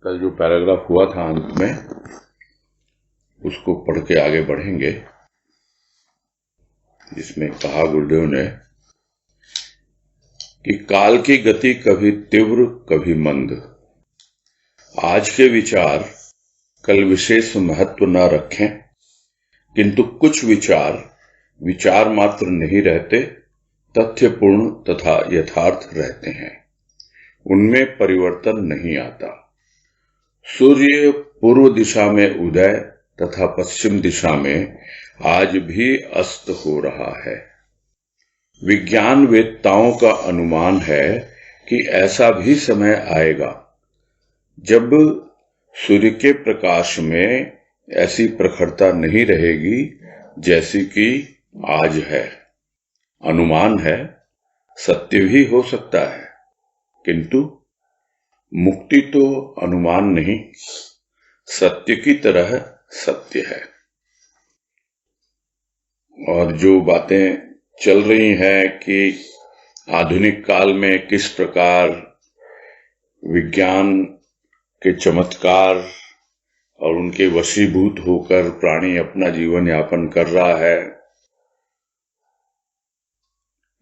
कल जो पैराग्राफ हुआ था अंत में, उसको पढ़ के आगे बढ़ेंगे, जिसमें कहा गुरुदेव ने कि काल की गति कभी तीव्र कभी मंद। आज के विचार कल विशेष महत्व न रखें, किंतु कुछ विचार मात्र नहीं रहते, तथ्यपूर्ण तथा यथार्थ रहते हैं। उनमें परिवर्तन नहीं आता। सूर्य पूर्व दिशा में उदय तथा पश्चिम दिशा में आज भी अस्त हो रहा है। विज्ञान वेत्ताओं का अनुमान है कि ऐसा भी समय आएगा जब सूर्य के प्रकाश में ऐसी प्रखरता नहीं रहेगी जैसी कि आज है। अनुमान है, सत्य भी हो सकता है, किंतु मुक्ति तो अनुमान नहीं, सत्य की तरह सत्य है। और जो बातें चल रही हैं कि आधुनिक काल में किस प्रकार विज्ञान के चमत्कार और उनके वशीभूत होकर प्राणी अपना जीवन यापन कर रहा है,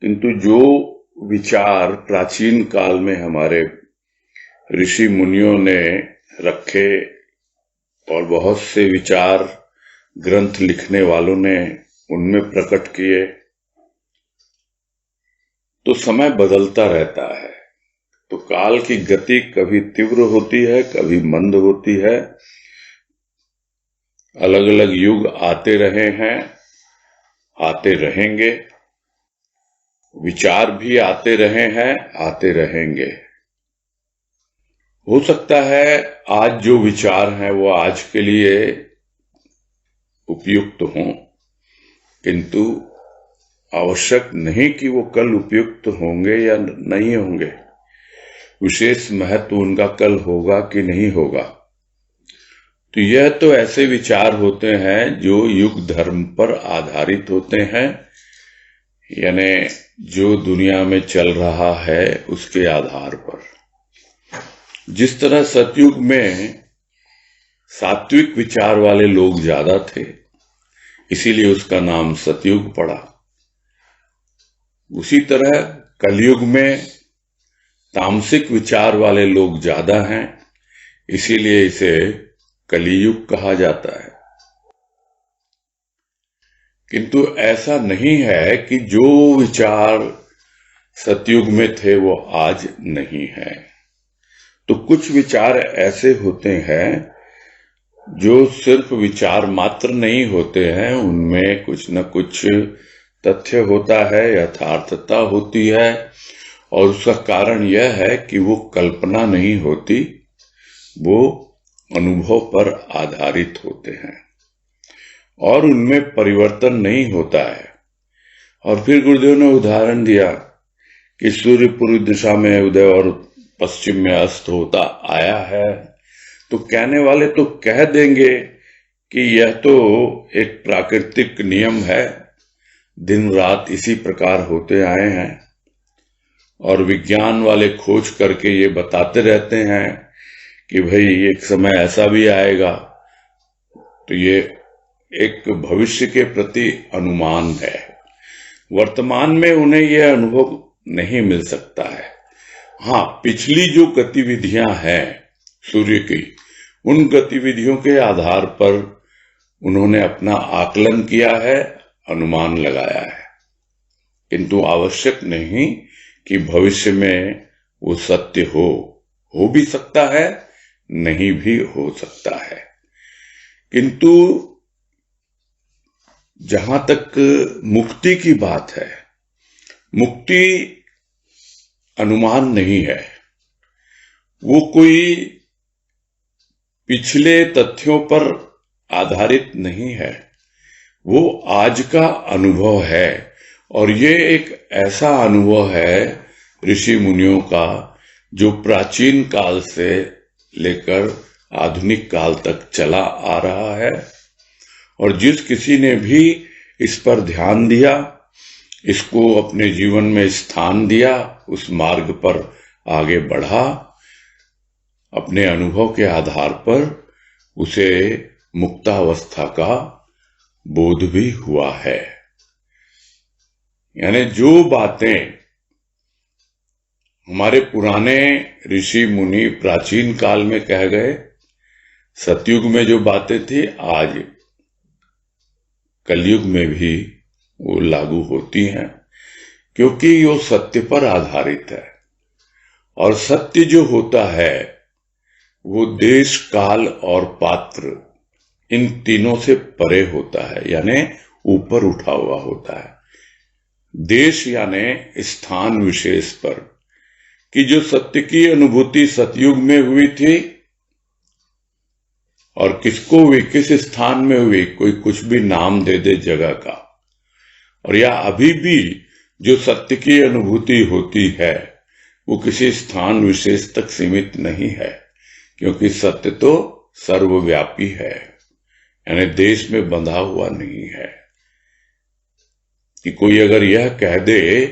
किंतु जो विचार प्राचीन काल में हमारे ऋषि मुनियों ने रखे और बहुत से विचार ग्रंथ लिखने वालों ने उनमें प्रकट किए, तो समय बदलता रहता है। तो काल की गति कभी तीव्र होती है, कभी मंद होती है। अलग अलग युग आते रहे हैं, आते रहेंगे। विचार भी आते रहे हैं, आते रहेंगे। हो सकता है आज जो विचार हैं वो आज के लिए उपयुक्त हों, किंतु आवश्यक नहीं कि वो कल उपयुक्त होंगे या नहीं होंगे। विशेष महत्व उनका कल होगा कि नहीं होगा। तो यह तो ऐसे विचार होते हैं जो युग धर्म पर आधारित होते हैं, यानी जो दुनिया में चल रहा है उसके आधार पर। जिस तरह सतयुग में सात्विक विचार वाले लोग ज्यादा थे, इसीलिए उसका नाम सतयुग पड़ा। उसी तरह कलयुग में तामसिक विचार वाले लोग ज्यादा हैं, इसीलिए इसे कलियुग कहा जाता है। किंतु ऐसा नहीं है कि जो विचार सतयुग में थे वो आज नहीं है। तो कुछ विचार ऐसे होते हैं जो सिर्फ विचार मात्र नहीं होते हैं, उनमें कुछ न कुछ तथ्य होता है, यथार्थता होती है, और उसका कारण यह है कि वो कल्पना नहीं होती, वो अनुभव पर आधारित होते हैं और उनमें परिवर्तन नहीं होता है। और फिर गुरुदेव ने उदाहरण दिया कि सूर्य पूर्व दिशा में उदय और पश्चिम में अस्त होता आया है, तो कहने वाले तो कह देंगे कि यह तो एक प्राकृतिक नियम है, दिन रात इसी प्रकार होते आए हैं। और विज्ञान वाले खोज करके ये बताते रहते हैं कि भाई एक समय ऐसा भी आएगा। तो ये एक भविष्य के प्रति अनुमान है। वर्तमान में उन्हें यह अनुभव नहीं मिल सकता है। हाँ, पिछली जो गतिविधियां हैं सूर्य की, उन गतिविधियों के आधार पर उन्होंने अपना आकलन किया है, अनुमान लगाया है, किंतु आवश्यक नहीं कि भविष्य में वो सत्य हो भी सकता है, नहीं भी हो सकता है। किंतु जहां तक मुक्ति की बात है, मुक्ति अनुमान नहीं है। वो कोई पिछले तथ्यों पर आधारित नहीं है, वो आज का अनुभव है। और ये एक ऐसा अनुभव है ऋषि मुनियों का जो प्राचीन काल से लेकर आधुनिक काल तक चला आ रहा है। और जिस किसी ने भी इस पर ध्यान दिया, इसको अपने जीवन में स्थान दिया, उस मार्ग पर आगे बढ़ा, अपने अनुभव के आधार पर उसे मुक्तावस्था का बोध भी हुआ है। यानी जो बातें हमारे पुराने ऋषि मुनि प्राचीन काल में कह गए, सतयुग में जो बातें थी, आज कलयुग में भी वो लागू होती हैं, क्योंकि वो सत्य पर आधारित है। और सत्य जो होता है वो देश, काल और पात्र, इन तीनों से परे होता है, यानी ऊपर उठा हुआ होता है। देश यानी स्थान विशेष पर, कि जो सत्य की अनुभूति सतयुग में हुई थी और किसको हुई, किस स्थान में हुई, कोई कुछ भी नाम दे दे जगह का, और या अभी भी जो सत्य की अनुभूति होती है वो किसी स्थान विशेष तक सीमित नहीं है, क्योंकि सत्य तो सर्वव्यापी है, यानी देश में बंधा हुआ नहीं है। कि कोई अगर यह कह दे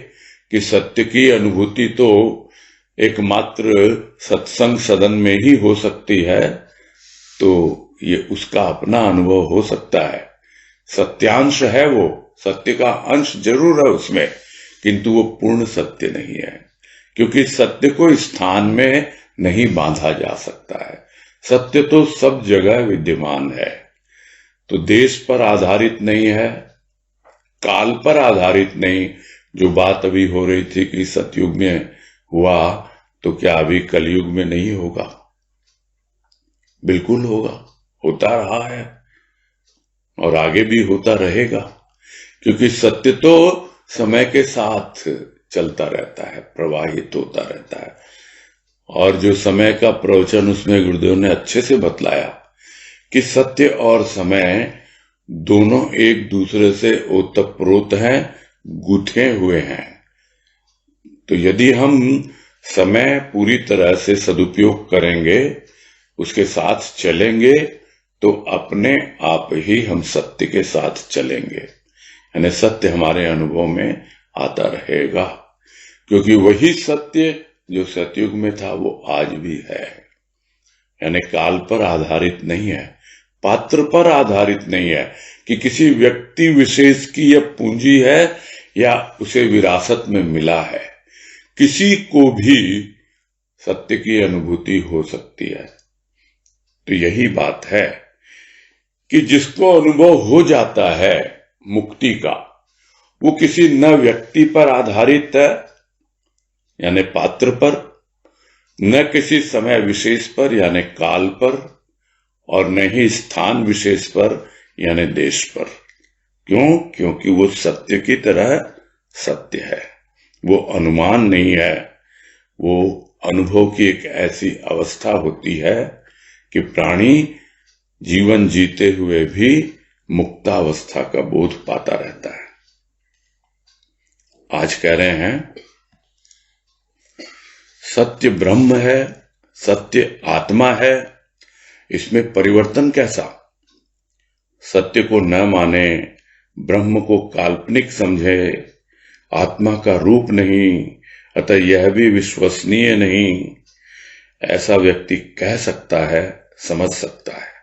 कि सत्य की अनुभूति तो एकमात्र सत्संग सदन में ही हो सकती है, तो ये उसका अपना अनुभव हो सकता है। सत्यांश है वो, सत्य का अंश जरूर है उसमें, किंतु वो पूर्ण सत्य नहीं है, क्योंकि सत्य को स्थान में नहीं बांधा जा सकता है। सत्य तो सब जगह विद्यमान है। तो देश पर आधारित नहीं है, काल पर आधारित नहीं। जो बात अभी हो रही थी कि सतयुग में हुआ, तो क्या अभी कलयुग में नहीं होगा? बिल्कुल होगा, होता रहा है और आगे भी होता रहेगा, क्योंकि सत्य तो समय के साथ चलता रहता है, प्रवाहित होता रहता है। और जो समय का प्रवचन उसमें गुरुदेव ने अच्छे से बतलाया कि सत्य और समय दोनों एक दूसरे से ओतप्रोत हैं, गुथे हुए हैं। तो यदि हम समय पूरी तरह से सदुपयोग करेंगे, उसके साथ चलेंगे, तो अपने आप ही हम सत्य के साथ चलेंगे, यानी सत्य हमारे अनुभव में आता रहेगा, क्योंकि वही सत्य जो सतयुग में था वो आज भी है। यानी काल पर आधारित नहीं है, पात्र पर आधारित नहीं है कि किसी व्यक्ति विशेष की यह पूंजी है या उसे विरासत में मिला है। किसी को भी सत्य की अनुभूति हो सकती है। तो यही बात है कि जिसको अनुभव हो जाता है मुक्ति का, वो किसी न व्यक्ति पर आधारित है यानी पात्र पर, न किसी समय विशेष पर यानी काल पर, और न ही स्थान विशेष पर यानी देश पर। क्यों? क्योंकि वो सत्य की तरह सत्य है, वो अनुमान नहीं है। वो अनुभव की एक ऐसी अवस्था होती है कि प्राणी जीवन जीते हुए भी मुक्तावस्था का बोध पाता रहता है। आज कह रहे हैं सत्य ब्रह्म है, सत्य आत्मा है, इसमें परिवर्तन कैसा? सत्य को न माने, ब्रह्म को काल्पनिक समझे, आत्मा का रूप नहीं, अतः यह भी विश्वसनीय नहीं, ऐसा व्यक्ति कह सकता है, समझ सकता है।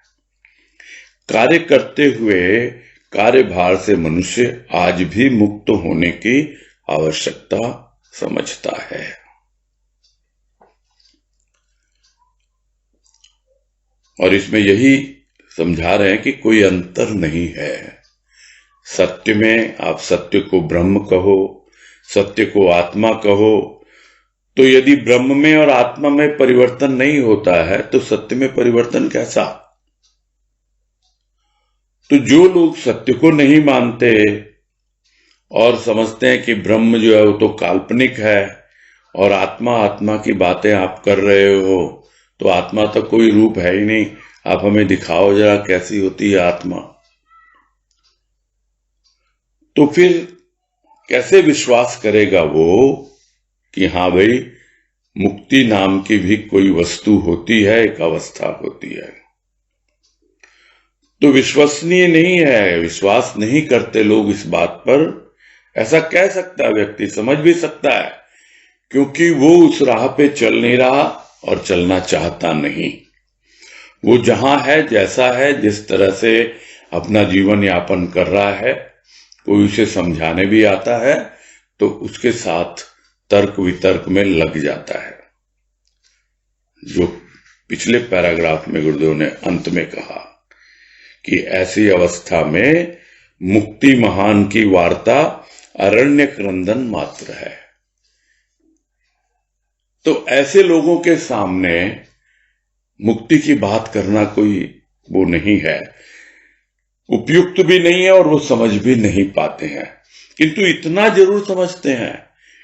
कार्य करते हुए कार्यभार से मनुष्य आज भी मुक्त होने की आवश्यकता समझता है। और इसमें यही समझा रहे हैं कि कोई अंतर नहीं है। सत्य में आप सत्य को ब्रह्म कहो, सत्य को आत्मा कहो, तो यदि ब्रह्म में और आत्मा में परिवर्तन नहीं होता है तो सत्य में परिवर्तन कैसा? तो जो लोग सत्य को नहीं मानते और समझते हैं कि ब्रह्म जो है वो तो काल्पनिक है और आत्मा की बातें आप कर रहे हो, तो आत्मा तो कोई रूप है ही नहीं, आप हमें दिखाओ जरा कैसी होती है आत्मा। तो फिर कैसे विश्वास करेगा वो कि हाँ भाई मुक्ति नाम की भी कोई वस्तु होती है, एक अवस्था होती है? तो विश्वसनीय नहीं है, विश्वास नहीं करते लोग इस बात पर। ऐसा कह सकता है व्यक्ति, समझ भी सकता है, क्योंकि वो उस राह पे चल नहीं रहा और चलना चाहता नहीं। वो जहां है, जैसा है, जिस तरह से अपना जीवन यापन कर रहा है, कोई उसे समझाने भी आता है तो उसके साथ तर्क वितर्क में लग जाता है। जो पिछले पैराग्राफ में गुरुदेव ने अंत में कहा कि ऐसी अवस्था में मुक्ति महान की वार्ता अरण्य क्रंदन मात्र है। तो ऐसे लोगों के सामने मुक्ति की बात करना कोई वो नहीं है, उपयुक्त भी नहीं है और वो समझ भी नहीं पाते हैं। किंतु इतना जरूर समझते हैं,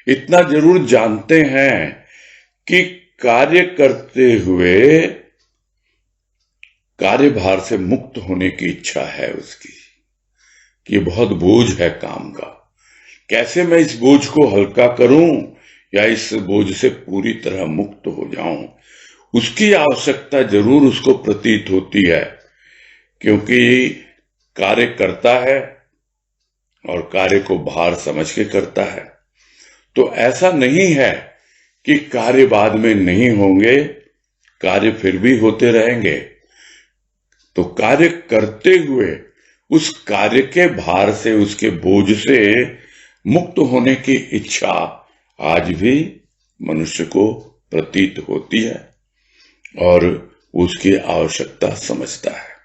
इतना जरूर जानते हैं कि कार्य करते हुए कार्यभार से मुक्त होने की इच्छा है उसकी, कि ये बहुत बोझ है काम का, कैसे मैं इस बोझ को हल्का करूं या इस बोझ से पूरी तरह मुक्त हो जाऊं, उसकी आवश्यकता जरूर उसको प्रतीत होती है। क्योंकि कार्य करता है और कार्य को भार समझ के करता है। तो ऐसा नहीं है कि कार्य बाद में नहीं होंगे, कार्य फिर भी होते रहेंगे। तो कार्य करते हुए उस कार्य के भार से, उसके बोझ से मुक्त होने की इच्छा आज भी मनुष्य को प्रतीत होती है और उसकी आवश्यकता समझता है।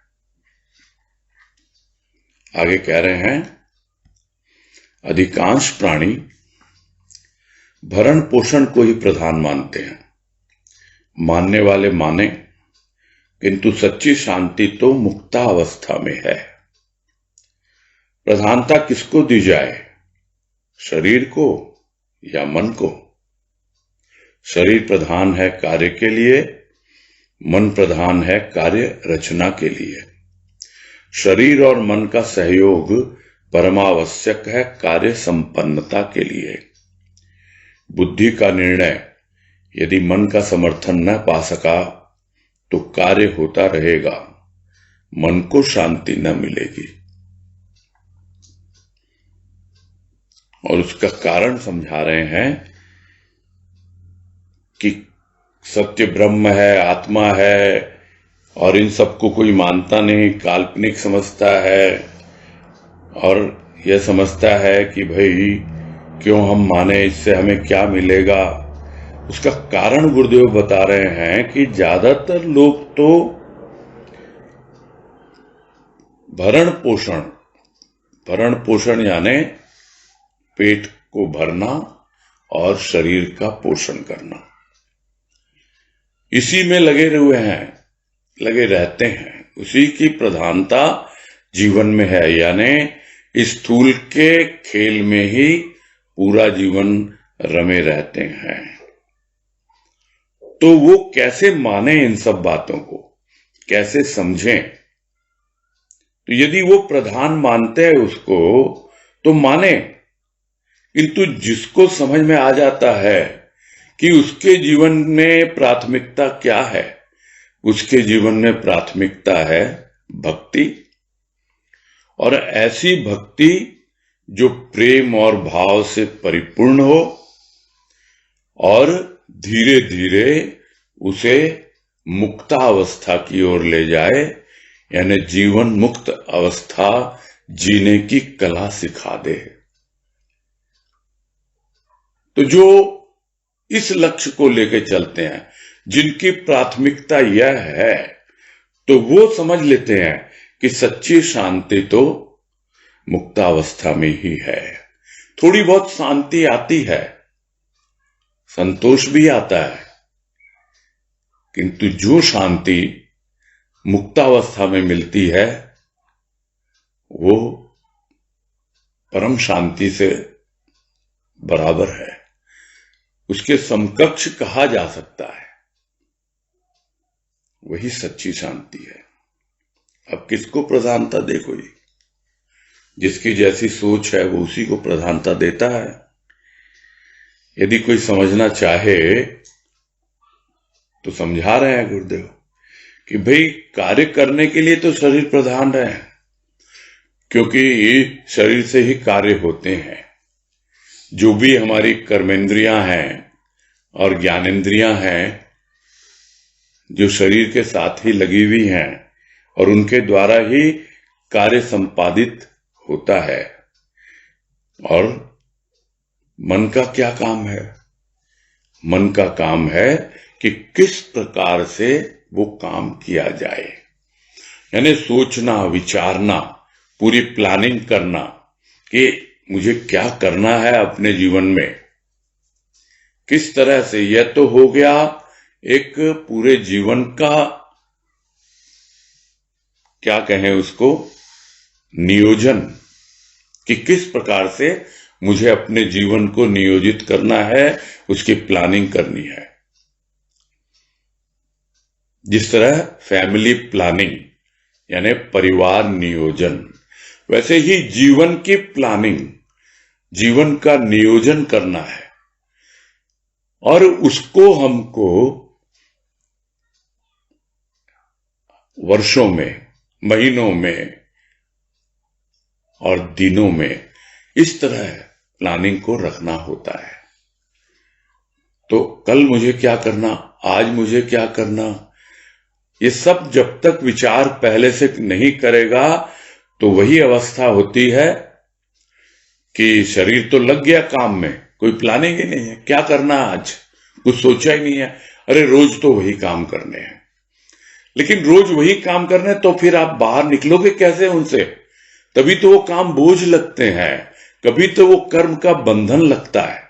आगे कह रहे हैं, अधिकांश प्राणी भरण पोषण को ही प्रधान मानते हैं। मानने वाले माने, किंतु सच्ची शांति तो मुक्तावस्था में है। प्रधानता किसको दी जाए, शरीर को या मन को? शरीर प्रधान है कार्य के लिए, मन प्रधान है कार्य रचना के लिए। शरीर और मन का सहयोग परमावश्यक है कार्य संपन्नता के लिए। बुद्धि का निर्णय यदि मन का समर्थन न पा सका तो कार्य होता रहेगा, मन को शांति न मिलेगी। और उसका कारण समझा रहे हैं कि सत्य ब्रह्म है, आत्मा है, और इन सबको कोई मानता नहीं, काल्पनिक समझता है और यह समझता है कि भाई क्यों हम माने, इससे हमें क्या मिलेगा। उसका कारण गुरुदेव बता रहे हैं कि ज्यादातर लोग तो भरण पोषण यानी पेट को भरना और शरीर का पोषण करना, इसी में लगे रहते हैं। उसी की प्रधानता जीवन में है, यानी स्थूल के खेल में ही पूरा जीवन रमे रहते हैं। तो वो कैसे माने इन सब बातों को, कैसे समझें? तो यदि वो प्रधान मानते हैं उसको तो माने, किंतु जिसको समझ में आ जाता है कि उसके जीवन में प्राथमिकता क्या है, उसके जीवन में प्राथमिकता है भक्ति, और ऐसी भक्ति जो प्रेम और भाव से परिपूर्ण हो और धीरे धीरे उसे मुक्तावस्था की ओर ले जाए, यानी जीवन मुक्त अवस्था जीने की कला सिखा दे। तो जो इस लक्ष्य को लेकर चलते हैं, जिनकी प्राथमिकता यह है, तो वो समझ लेते हैं कि सच्ची शांति तो मुक्तावस्था में ही है। थोड़ी बहुत शांति आती है, संतोष भी आता है, किंतु जो शांति मुक्तावस्था में मिलती है वो परम शांति से बराबर है, उसके समकक्ष कहा जा सकता है। वही सच्ची शांति है। अब किसको प्रधानता दे कोई? जिसकी जैसी सोच है वो उसी को प्रधानता देता है। यदि कोई समझना चाहे तो समझा रहे हैं गुरुदेव कि भाई कार्य करने के लिए तो शरीर प्रधान है, क्योंकि शरीर से ही कार्य होते हैं। जो भी हमारी कर्मेंद्रियां हैं और ज्ञानेंद्रियां हैं जो शरीर के साथ ही लगी हुई हैं और उनके द्वारा ही कार्य संपादित होता है। और मन का क्या काम है? मन का काम है कि किस प्रकार से वो काम किया जाए, यानी सोचना, विचारना, पूरी प्लानिंग करना कि मुझे क्या करना है अपने जीवन में, किस तरह से। यह तो हो गया एक पूरे जीवन का, क्या कहें उसको, नियोजन, कि किस प्रकार से मुझे अपने जीवन को नियोजित करना है, उसकी प्लानिंग करनी है। जिस तरह फैमिली प्लानिंग यानी परिवार नियोजन, वैसे ही जीवन की प्लानिंग, जीवन का नियोजन करना है। और उसको हमको वर्षों में, महीनों में और दिनों में इस तरह प्लानिंग को रखना होता है। तो कल मुझे क्या करना, आज मुझे क्या करना, ये सब जब तक विचार पहले से नहीं करेगा तो वही अवस्था होती है कि शरीर तो लग गया काम में, कोई प्लानिंग ही नहीं है, क्या करना आज, कुछ सोचा ही नहीं है। अरे रोज तो वही काम करने हैं, लेकिन रोज वही काम करने तो फिर आप बाहर निकलोगे कैसे उनसे? तभी तो वो काम बोझ लगते हैं, कभी तो वो कर्म का बंधन लगता है।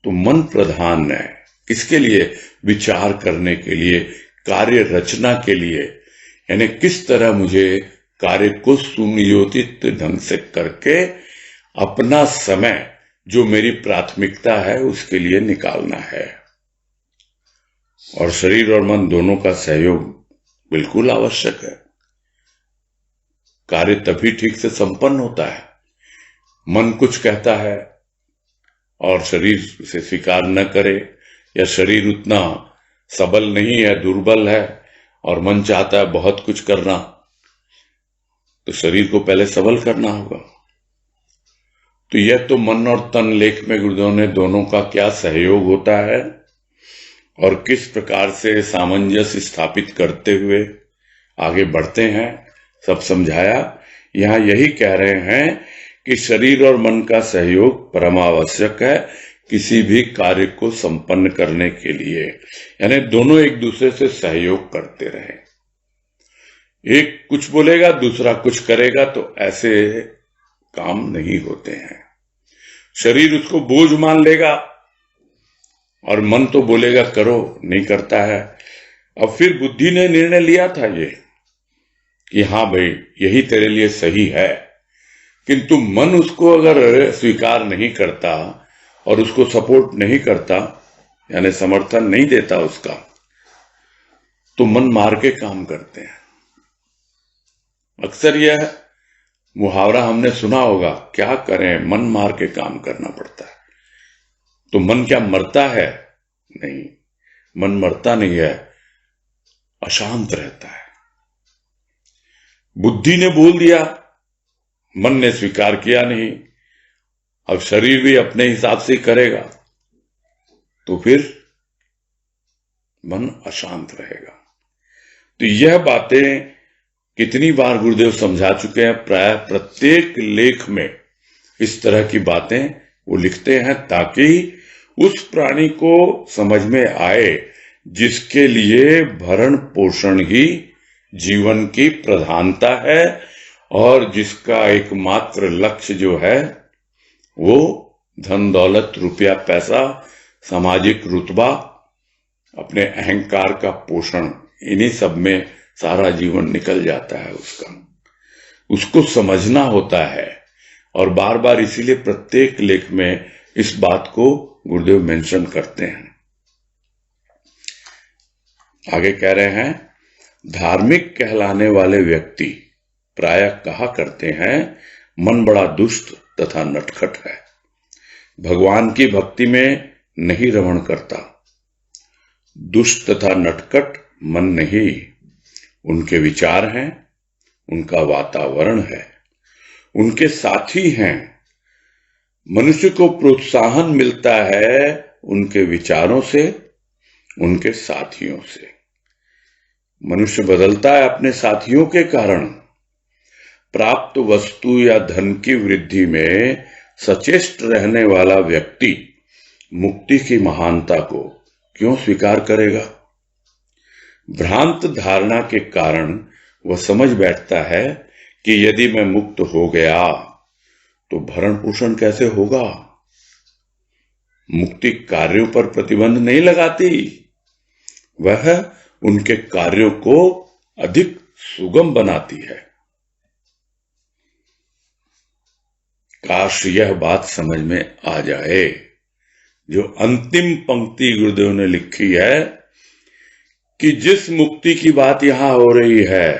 तो मन प्रधान है किसके लिए? विचार करने के लिए, कार्य रचना के लिए, यानी किस तरह मुझे कार्य को सुनियोजित ढंग से करके अपना समय जो मेरी प्राथमिकता है उसके लिए निकालना है। और शरीर और मन दोनों का सहयोग बिल्कुल आवश्यक है। कार्य तभी ठीक से संपन्न होता है। मन कुछ कहता है और शरीर इसे स्वीकार न करे, या शरीर उतना सबल नहीं है, दुर्बल है, और मन चाहता है बहुत कुछ करना, तो शरीर को पहले सबल करना होगा। तो यह तो मन और तन लेख में गुरुदेव ने दोनों का क्या सहयोग होता है और किस प्रकार से सामंजस्य स्थापित करते हुए आगे बढ़ते हैं, सब समझाया। यहां यही कह रहे हैं कि शरीर और मन का सहयोग परमावश्यक है किसी भी कार्य को संपन्न करने के लिए, यानी दोनों एक दूसरे से सहयोग करते रहें। एक कुछ बोलेगा, दूसरा कुछ करेगा, तो ऐसे काम नहीं होते हैं। शरीर उसको बोझ मान लेगा और मन तो बोलेगा करो, नहीं करता है। अब फिर बुद्धि ने निर्णय लिया था ये कि हाँ भाई यही तेरे लिए सही है, किंतु मन उसको अगर स्वीकार नहीं करता और उसको सपोर्ट नहीं करता, यानी समर्थन नहीं देता उसका, तो मन मार के काम करते हैं। अक्सर यह मुहावरा हमने सुना होगा, क्या करें मन मार के काम करना पड़ता है। तो मन क्या मरता है? नहीं, मन मरता नहीं है, अशांत रहता है। बुद्धि ने बोल दिया, मन ने स्वीकार किया नहीं, अब शरीर भी अपने हिसाब से करेगा, तो फिर मन अशांत रहेगा। तो यह बातें कितनी बार गुरुदेव समझा चुके हैं, प्राय प्रत्येक लेख में इस तरह की बातें वो लिखते हैं ताकि उस प्राणी को समझ में आए जिसके लिए भरण पोषण ही जीवन की प्रधानता है और जिसका एकमात्र लक्ष्य जो है वो धन दौलत, रुपया पैसा, सामाजिक रुतबा, अपने अहंकार का पोषण, इन्हीं सब में सारा जीवन निकल जाता है उसका। उसको समझना होता है और बार बार इसीलिए प्रत्येक लेख में इस बात को गुरुदेव मेंशन करते हैं। आगे कह रहे हैं, धार्मिक कहलाने वाले व्यक्ति प्रायः कहा करते हैं मन बड़ा दुष्ट तथा नटखट है, भगवान की भक्ति में नहीं रमण करता। दुष्ट तथा नटखट मन नहीं, उनके विचार हैं, उनका वातावरण है, उनके साथी हैं। मनुष्य को प्रोत्साहन मिलता है उनके विचारों से, उनके साथियों से। मनुष्य बदलता है अपने साथियों के कारण। प्राप्त वस्तु या धन की वृद्धि में सचेष्ट रहने वाला व्यक्ति मुक्ति की महानता को क्यों स्वीकार करेगा? भ्रांत धारणा के कारण वह समझ बैठता है कि यदि मैं मुक्त हो गया तो भरण पोषण कैसे होगा। मुक्ति कार्यों पर प्रतिबंध नहीं लगाती, वह उनके कार्यों को अधिक सुगम बनाती है। काश यह बात समझ में आ जाए। जो अंतिम पंक्ति गुरुदेव ने लिखी है कि जिस मुक्ति की बात यहां हो रही है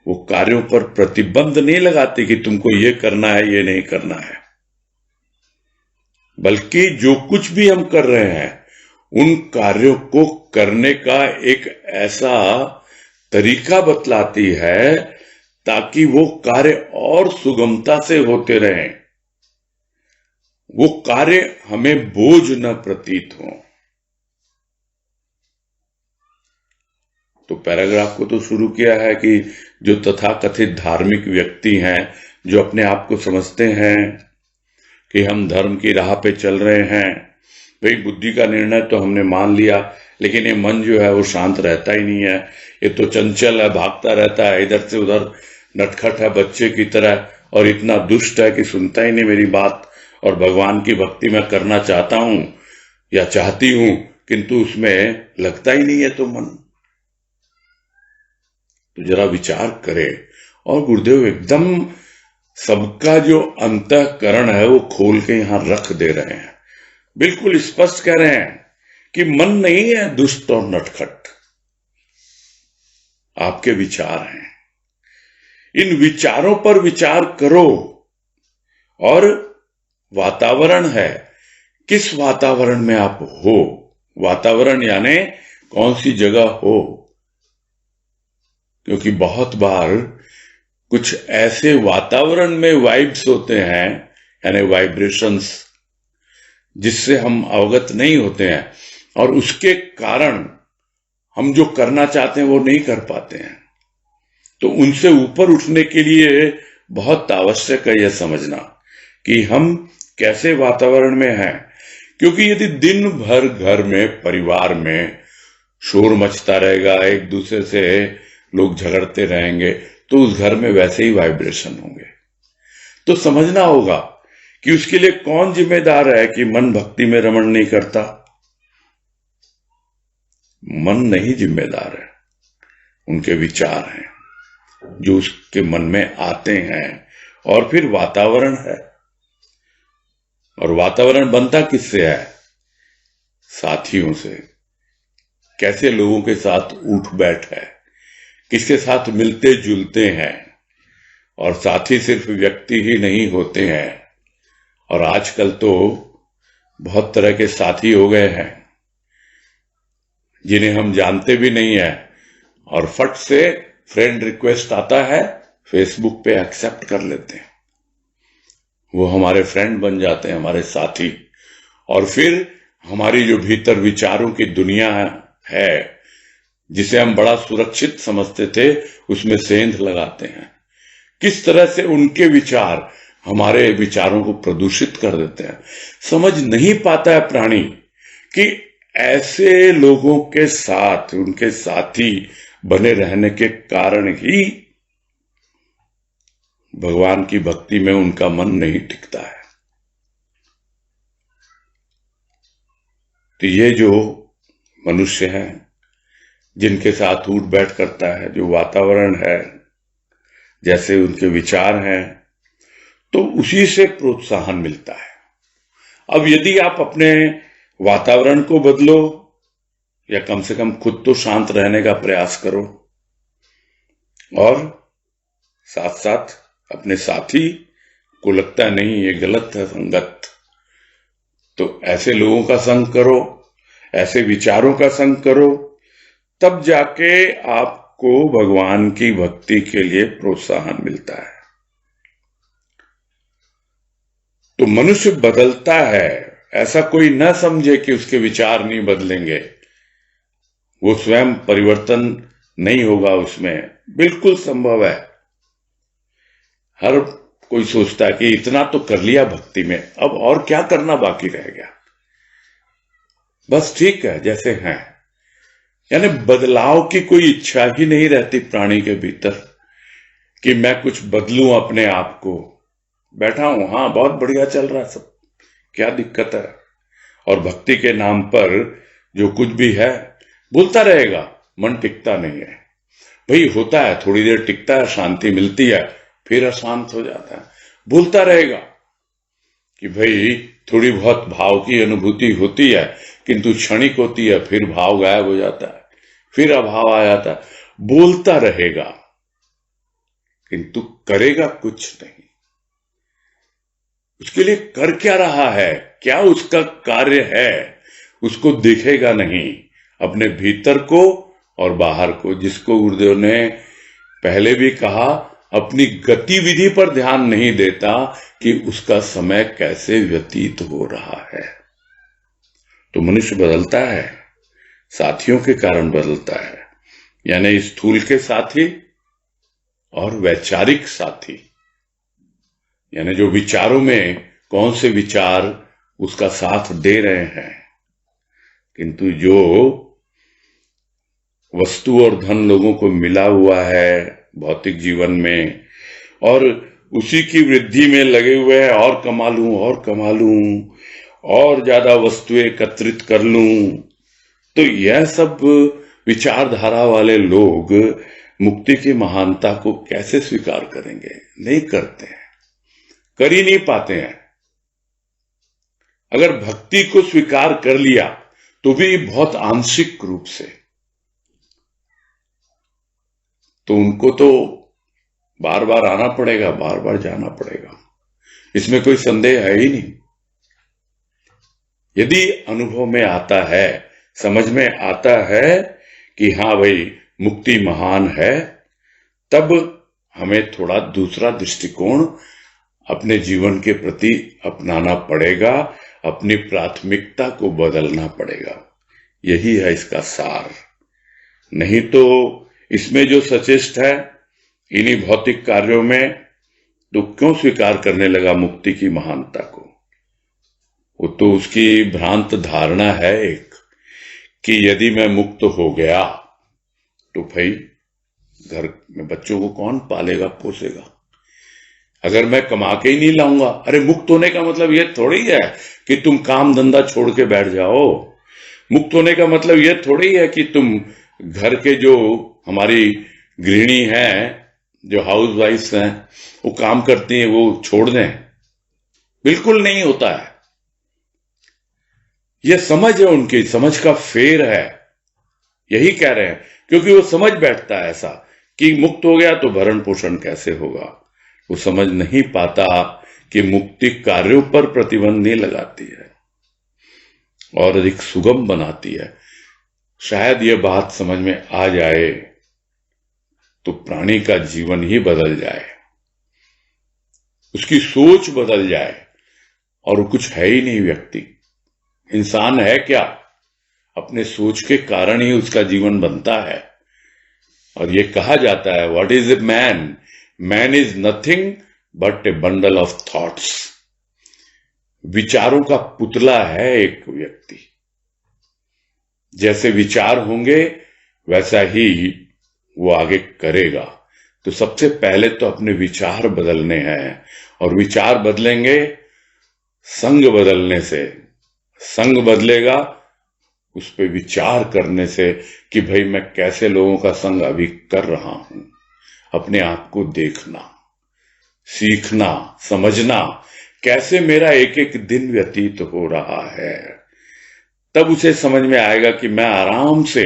वो कार्यों पर प्रतिबंध नहीं लगाती कि तुमको ये करना है ये नहीं करना है, बल्कि जो कुछ भी हम कर रहे हैं उन कार्यों को करने का एक ऐसा तरीका बतलाती है ताकि वो कार्य और सुगमता से होते रहें, वो कार्य हमें बोझ न प्रतीत हो। तो पैराग्राफ को तो शुरू किया है कि जो तथाकथित धार्मिक व्यक्ति हैं, जो अपने आप को समझते हैं कि हम धर्म की राह पे चल रहे हैं, भाई बुद्धि का निर्णय तो हमने मान लिया, लेकिन ये मन जो है वो शांत रहता ही नहीं है, ये तो चंचल है, भागता रहता है, इधर से उधर नटखट है बच्चे की तरह, और इतना दुष्ट है कि सुनता ही नहीं मेरी बात, और भगवान की भक्ति मैं करना चाहता हूं या चाहती हूं किंतु उसमें लगता ही नहीं है तो मन। तो जरा विचार करे। और गुरुदेव एकदम सबका जो अंतःकरण है वो खोल के यहां रख दे रहे हैं, बिल्कुल स्पष्ट कह रहे हैं कि मन नहीं है दुष्ट और नटखट, आपके विचार हैं। इन विचारों पर विचार करो। और वातावरण है, किस वातावरण में आप हो, वातावरण यानी कौन सी जगह हो, क्योंकि बहुत बार कुछ ऐसे वातावरण में वाइब्स होते हैं यानी वाइब्रेशंस जिससे हम अवगत नहीं होते हैं, और उसके कारण हम जो करना चाहते हैं वो नहीं कर पाते हैं। तो उनसे ऊपर उठने के लिए बहुत आवश्यक है यह समझना कि हम कैसे वातावरण में हैं, क्योंकि यदि दिन भर घर में परिवार में शोर मचता रहेगा, एक दूसरे से लोग झगड़ते रहेंगे, तो उस घर में वैसे ही वाइब्रेशन होंगे। तो समझना होगा कि उसके लिए कौन जिम्मेदार है कि मन भक्ति में रमण नहीं करता। मन नहीं जिम्मेदार है, उनके विचार हैं जो उसके मन में आते हैं, और फिर वातावरण है। और वातावरण बनता किससे है? साथियों से। कैसे लोगों के साथ उठ बैठ है, किसके साथ मिलते जुलते हैं। और साथी सिर्फ व्यक्ति ही नहीं होते हैं, और आजकल तो बहुत तरह के साथी हो गए हैं जिन्हें हम जानते भी नहीं है, और फट से फ्रेंड रिक्वेस्ट आता है, फेसबुक पे एक्सेप्ट कर लेते हैं, वो हमारे फ्रेंड बन जाते हैं, हमारे साथी। और फिर हमारी जो भीतर विचारों की दुनिया है जिसे हम बड़ा सुरक्षित समझते थे, उसमें सेंध लगाते हैं। किस तरह से उनके विचार हमारे विचारों को प्रदूषित कर देते हैं। समझ नहीं पाता है प्राणी कि ऐसे लोगों के साथ, उनके साथी बने रहने के कारण ही भगवान की भक्ति में उनका मन नहीं टिकता है। तो ये जो मनुष्य हैं जिनके साथ उठ बैठ करता है, जो वातावरण है, जैसे उनके विचार हैं, तो उसी से प्रोत्साहन मिलता है। अब यदि आप अपने वातावरण को बदलो, या कम से कम खुद तो शांत रहने का प्रयास करो, और साथ साथ अपने साथी को लगता नहीं ये गलत है संगत, तो ऐसे लोगों का संग करो, ऐसे विचारों का संग करो, तब जाके आपको भगवान की भक्ति के लिए प्रोत्साहन मिलता है। तो मनुष्य बदलता है ऐसा कोई न समझे कि उसके विचार नहीं बदलेंगे, वो स्वयं परिवर्तन नहीं होगा उसमें। बिल्कुल संभव है। हर कोई सोचता है कि इतना तो कर लिया भक्ति में, अब और क्या करना बाकी रह गया, बस ठीक है जैसे हैं। यानी बदलाव की कोई इच्छा ही नहीं रहती प्राणी के भीतर कि मैं कुछ बदलूं अपने आप को। बैठा हूं, हाँ बहुत बढ़िया चल रहा है सब, क्या दिक्कत है। और भक्ति के नाम पर जो कुछ भी है बोलता रहेगा, मन टिकता नहीं है। भाई होता है, थोड़ी देर टिकता है, शांति मिलती है, फिर अशांत हो जाता है। बोलता रहेगा कि भाई थोड़ी बहुत भाव की अनुभूति होती है, किंतु क्षणिक होती है, फिर भाव गायब हो जाता है, फिर अभाव आ जाता है। बोलता रहेगा किंतु करेगा कुछ नहीं। उसके लिए कर क्या रहा है, क्या उसका कार्य है, उसको दिखेगा नहीं, अपने भीतर को और बाहर को। जिसको गुरुदेव ने पहले भी कहा, अपनी गतिविधि पर ध्यान नहीं देता कि उसका समय कैसे व्यतीत हो रहा है। तो मनुष्य बदलता है, साथियों के कारण बदलता है, यानी स्थूल के साथी और वैचारिक साथी, यानी जो विचारों में कौन से विचार उसका साथ दे रहे हैं। किंतु जो वस्तु और धन लोगों को मिला हुआ है भौतिक जीवन में, और उसी की वृद्धि में लगे हुए हैं, और कमा लूं और कमा लूं, और ज्यादा वस्तुएं एकत्रित कर लूं, तो यह सब विचारधारा वाले लोग मुक्ति की महानता को कैसे स्वीकार करेंगे? नहीं करते हैं, कर ही नहीं पाते हैं। अगर भक्ति को स्वीकार कर लिया तो भी बहुत आंशिक रूप से, तो उनको तो बार बार आना पड़ेगा, बार बार जाना पड़ेगा, इसमें कोई संदेह है ही नहीं। यदि अनुभव में आता है, समझ में आता है कि हाँ भाई मुक्ति महान है, तब हमें थोड़ा दूसरा दृष्टिकोण अपने जीवन के प्रति अपनाना पड़ेगा, अपनी प्राथमिकता को बदलना पड़ेगा। यही है इसका सार। नहीं तो इसमें जो सचेष्ट है इन्हीं भौतिक कार्यों में, तो क्यों स्वीकार करने लगा मुक्ति की महानता को? वो तो उसकी भ्रांत धारणा है एक, कि यदि मैं मुक्त हो गया तो भाई घर में बच्चों को कौन पालेगा पोसेगा, अगर मैं कमा के ही नहीं लाऊंगा। अरे मुक्त होने का मतलब यह थोड़ी है कि तुम काम धंधा छोड़ के बैठ जाओ। मुक्त होने का मतलब यह थोड़ी है कि तुम घर के जो हमारी गृहिणी हैं, जो हाउस वाइफ्स हैं, वो काम करती हैं, वो छोड़ दें। बिल्कुल नहीं होता है। यह समझ है, उनकी समझ का फेर है, यही कह रहे हैं। क्योंकि वो समझ बैठता है ऐसा कि मुक्त हो गया तो भरण पोषण कैसे होगा। वो समझ नहीं पाता कि मुक्ति कार्यों पर प्रतिबंध नहीं लगाती है और अधिक सुगम बनाती है। शायद यह बात समझ में आ जाए तो प्राणी का जीवन ही बदल जाए, उसकी सोच बदल जाए, और वो कुछ है ही नहीं। व्यक्ति इंसान है क्या? अपने सोच के कारण ही उसका जीवन बनता है। और ये कहा जाता है, what is a man? Man is nothing but A bundle of thoughts. विचारों का पुतला है एक व्यक्ति। जैसे विचार होंगे वैसा ही वो आगे करेगा। तो सबसे पहले तो अपने विचार बदलने हैं, और विचार बदलेंगे संग बदलने से। संग बदलेगा उस पे विचार करने से कि भाई मैं कैसे लोगों का संग अभी कर रहा हूं। अपने आप को देखना, सीखना, समझना, कैसे मेरा एक एक दिन व्यतीत हो रहा है। तब उसे समझ में आएगा कि मैं आराम से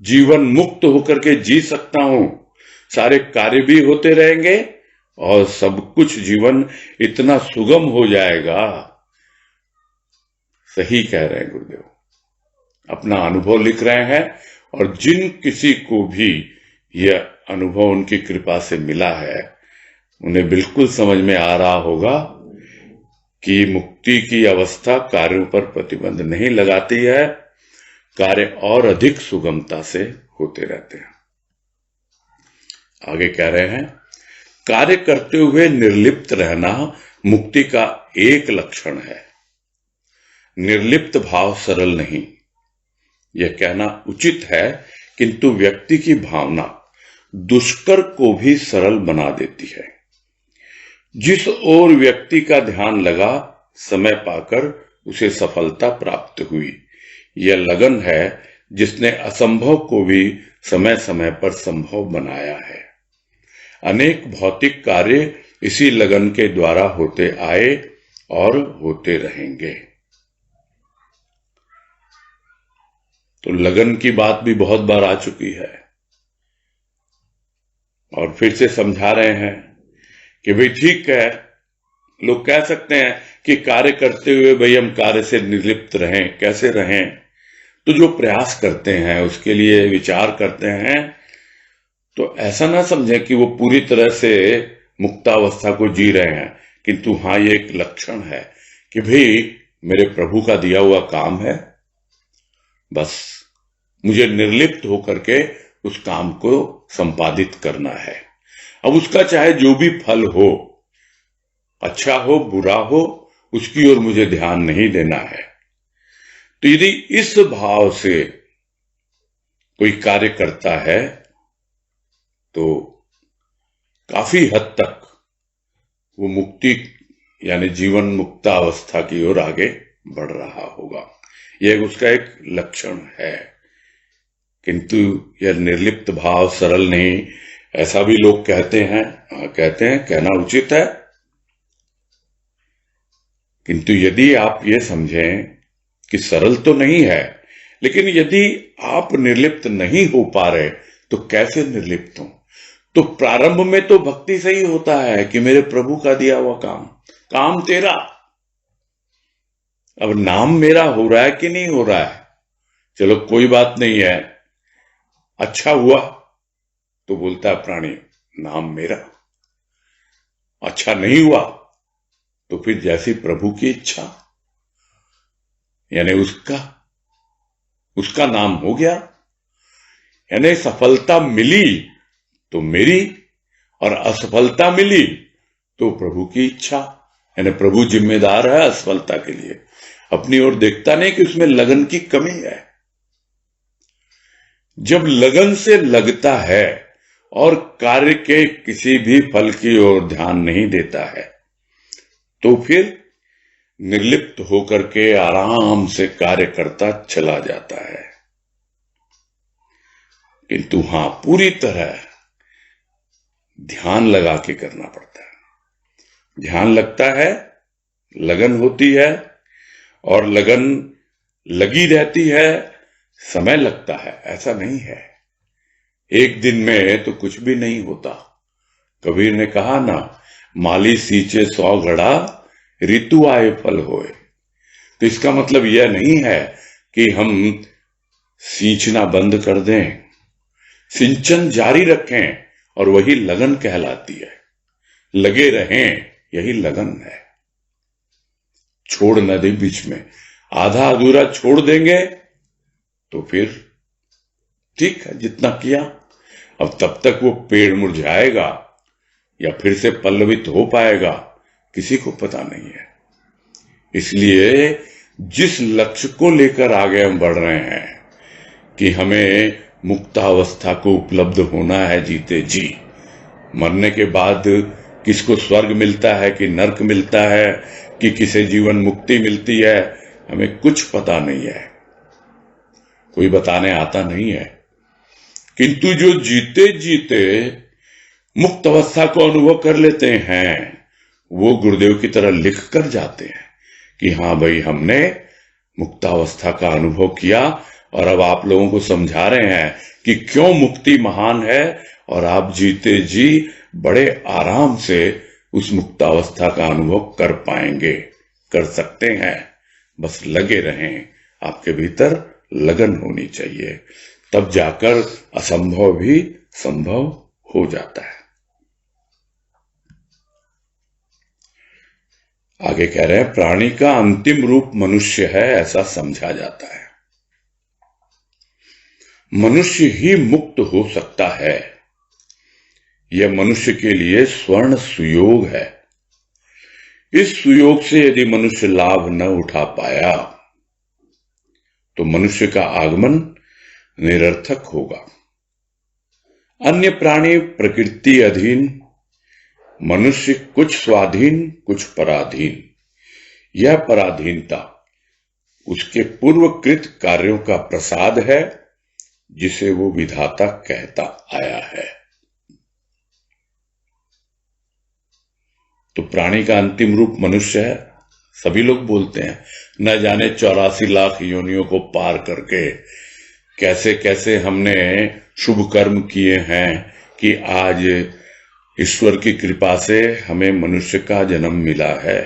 जीवन मुक्त होकर के जी सकता हूं। सारे कार्य भी होते रहेंगे और सब कुछ जीवन इतना सुगम हो जाएगा। सही कह रहे हैं गुरुदेव, अपना अनुभव लिख रहे हैं। और जिन किसी को भी यह अनुभव उनकी कृपा से मिला है, उन्हें बिल्कुल समझ में आ रहा होगा कि मुक्ति की अवस्था कार्यों पर प्रतिबंध नहीं लगाती है, कार्य और अधिक सुगमता से होते रहते हैं। आगे कह रहे हैं, कार्य करते हुए निर्लिप्त रहना मुक्ति का एक लक्षण है। निर्लिप्त भाव सरल नहीं, यह कहना उचित है, किंतु व्यक्ति की भावना दुष्कर को भी सरल बना देती है। जिस ओर व्यक्ति का ध्यान लगा, समय पाकर उसे सफलता प्राप्त हुई। यह लगन है जिसने असंभव को भी समय समय पर संभव बनाया है। अनेक भौतिक कार्य इसी लगन के द्वारा होते आए और होते रहेंगे। तो लगन की बात भी बहुत बार आ चुकी है और फिर से समझा रहे हैं कि भाई ठीक है, लोग कह सकते हैं कि कार्य करते हुए भाई हम कार्य से निर्लिप्त रहें, कैसे रहें? तो जो प्रयास करते हैं, उसके लिए विचार करते हैं, तो ऐसा ना समझें कि वो पूरी तरह से मुक्तावस्था को जी रहे हैं, किंतु हाँ, ये एक लक्षण है कि भाई मेरे प्रभु का दिया हुआ काम है, बस मुझे निर्लिप्त होकर के उस काम को संपादित करना है। अब उसका चाहे जो भी फल हो, अच्छा हो बुरा हो, उसकी ओर मुझे ध्यान नहीं देना है। तो यदि इस भाव से कोई कार्य करता है तो काफी हद तक वो मुक्ति यानी जीवन मुक्तावस्था की ओर आगे बढ़ रहा होगा। यह उसका एक लक्षण है। किंतु यह निर्लिप्त भाव सरल नहीं, ऐसा भी लोग कहते हैं। कहना उचित है, किंतु यदि आप ये समझें कि सरल तो नहीं है, लेकिन यदि आप निर्लिप्त नहीं हो पा रहे तो कैसे निर्लिप्त हो? तो प्रारंभ में तो भक्ति से ही होता है कि मेरे प्रभु का दिया हुआ काम तेरा। अब नाम मेरा हो रहा है कि नहीं हो रहा है, चलो कोई बात नहीं है, अच्छा हुआ तो बोलता है प्राणी नाम मेरा, अच्छा नहीं हुआ तो फिर जैसी प्रभु की इच्छा, यानी उसका नाम हो गया। यानी सफलता मिली तो मेरी, और असफलता मिली तो प्रभु की इच्छा। यानी प्रभु जिम्मेदार है असफलता के लिए, अपनी ओर देखता नहीं कि उसमें लगन की कमी है। जब लगन से लगता है और कार्य के किसी भी फल की ओर ध्यान नहीं देता है, तो फिर निर्लिप्त होकर के आराम से कार्य करता चला जाता है। किंतु हां, पूरी तरह ध्यान लगा के करना पड़ता है। ध्यान लगता है, लगन होती है, और लगन लगी रहती है, समय लगता है। ऐसा नहीं है एक दिन में तो कुछ भी नहीं होता। कबीर ने कहा ना, माली सींचे 100 घड़ा, ऋतु आए फल होए। तो इसका मतलब यह नहीं है कि हम सींचना बंद कर दें, सिंचन जारी रखें, और वही लगन कहलाती है। लगे रहें, यही लगन है। छोड़ न दे बीच में, आधा अधूरा छोड़ देंगे तो फिर ठीक है, जितना किया। अब तब तक वो पेड़ मुरझाएगा या फिर से पल्लवित हो पाएगा, किसी को पता नहीं है। इसलिए जिस लक्ष्य को लेकर आगे हम बढ़ रहे हैं कि हमें मुक्तावस्था को उपलब्ध होना है जीते जी, मरने के बाद किसको स्वर्ग मिलता है कि नरक मिलता है कि किसे जीवन मुक्ति मिलती है, हमें कुछ पता नहीं है, कोई बताने आता नहीं है। किंतु जो जीते जीते मुक्त अवस्था को अनुभव कर लेते हैं, वो गुरुदेव की तरह लिख कर जाते हैं कि हाँ भाई, हमने मुक्तावस्था का अनुभव किया, और अब आप लोगों को समझा रहे हैं कि क्यों मुक्ति महान है, और आप जीते जी बड़े आराम से उस मुक्तावस्था का अनुभव कर पाएंगे, कर सकते हैं। बस लगे रहें, आपके भीतर लगन होनी चाहिए, तब जाकर असंभव भी संभव हो जाता है। आगे कह रहे हैं, प्राणी का अंतिम रूप मनुष्य है ऐसा समझा जाता है। मनुष्य ही मुक्त हो सकता है, यह मनुष्य के लिए स्वर्ण सुयोग है। इस सुयोग से यदि मनुष्य लाभ न उठा पाया तो मनुष्य का आगमन निरर्थक होगा। अन्य प्राणी प्रकृति अधीन, मनुष्य कुछ स्वाधीन कुछ पराधीन। यह पराधीनता उसके पूर्वकृत कार्यों का प्रसाद है जिसे वो विधाता कहता आया है। तो प्राणी का अंतिम रूप मनुष्य है, सभी लोग बोलते हैं। न जाने 84 लाख योनियों को पार करके कैसे कैसे हमने शुभ कर्म किए हैं कि आज ईश्वर की कृपा से हमें मनुष्य का जन्म मिला है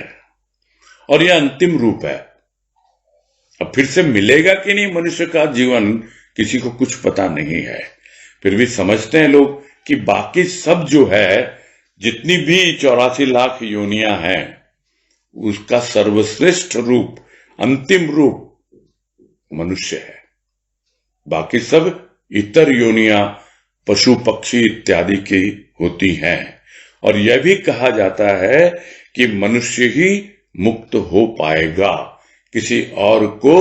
और यह अंतिम रूप है। अब फिर से मिलेगा कि नहीं मनुष्य का जीवन, किसी को कुछ पता नहीं है। फिर भी समझते हैं लोग कि बाकी सब जो है, जितनी भी 84 लाख योनियां हैं, उसका सर्वश्रेष्ठ रूप, अंतिम रूप मनुष्य है। बाकी सब इतर योनियां पशु पक्षी इत्यादि की होती हैं। और यह भी कहा जाता है कि मनुष्य ही मुक्त हो पाएगा, किसी और को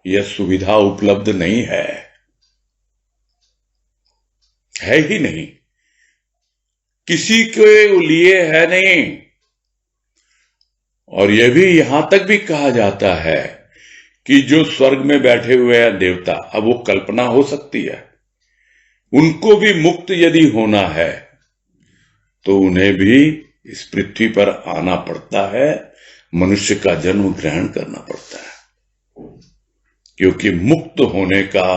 यह सुविधा उपलब्ध नहीं है ही नहीं, किसी के लिए है नहीं। और यह भी यहां तक भी कहा जाता है कि जो स्वर्ग में बैठे हुए हैं देवता, अब वो कल्पना हो सकती है, उनको भी मुक्त यदि होना है तो उन्हें भी इस पृथ्वी पर आना पड़ता है, मनुष्य का जन्म ग्रहण करना पड़ता है। क्योंकि मुक्त होने का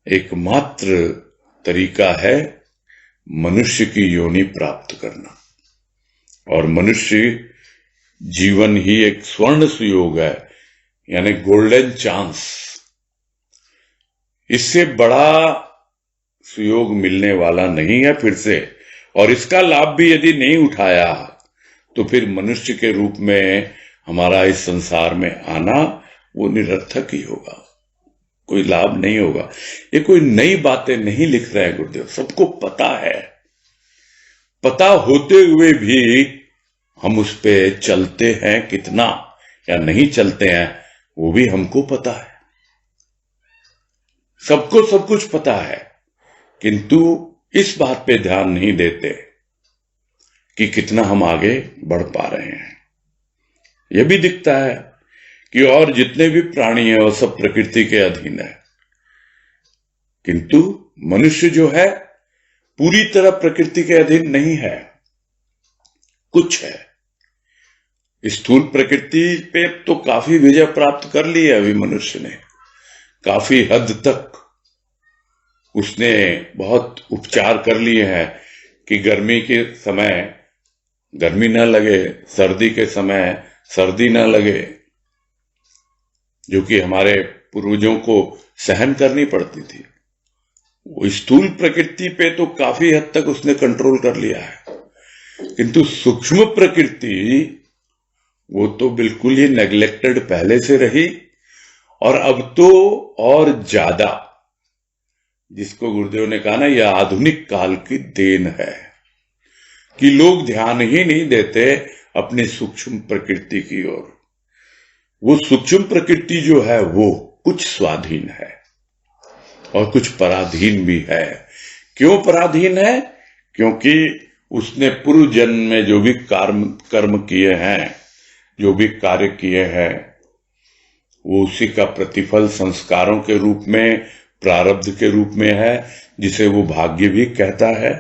एकमात्र तरीका है मनुष्य की योनि प्राप्त करना। और मनुष्य जीवन ही एक स्वर्ण सुयोग है, यानी गोल्डन चांस। इससे बड़ा सुयोग मिलने वाला नहीं है फिर से। और इसका लाभ भी यदि नहीं उठाया तो फिर मनुष्य के रूप में हमारा इस संसार में आना वो निरर्थक ही होगा, कोई लाभ नहीं होगा। ये कोई नई बातें नहीं लिख रहे हैं गुरुदेव, सबको पता है। पता होते हुए भी हम उस पे चलते हैं कितना या नहीं चलते हैं, वो भी हमको पता है। सबको सब कुछ पता है, किंतु इस बात पे ध्यान नहीं देते कि कितना हम आगे बढ़ पा रहे हैं। यह भी दिखता है कि और जितने भी प्राणी हैं वो सब प्रकृति के अधीन है, किंतु मनुष्य जो है पूरी तरह प्रकृति के अधीन नहीं है, कुछ है। स्थूल प्रकृति पे तो काफी विजय प्राप्त कर ली है अभी मनुष्य ने, काफी हद तक उसने बहुत उपचार कर लिए हैं कि गर्मी के समय गर्मी न लगे, सर्दी के समय सर्दी न लगे, जो कि हमारे पूर्वजों को सहन करनी पड़ती थी। वो स्थूल प्रकृति पे तो काफी हद तक उसने कंट्रोल कर लिया है, किंतु सूक्ष्म प्रकृति वो तो बिल्कुल ही नेग्लेक्टेड पहले से रही। और अब तो और ज्यादा, जिसको गुरुदेव ने कहा ना, यह आधुनिक काल की देन है कि लोग ध्यान ही नहीं देते अपनी सूक्ष्म प्रकृति की ओर। वो सूक्ष्म प्रकृति जो है वो कुछ स्वाधीन है और कुछ पराधीन भी है। क्यों पराधीन है? क्योंकि उसने पूर्व जन्म में जो भी कर्म किए हैं, जो भी कार्य किए हैं, वो उसी का प्रतिफल संस्कारों के रूप में, प्रारब्ध के रूप में है, जिसे वो भाग्य भी कहता है।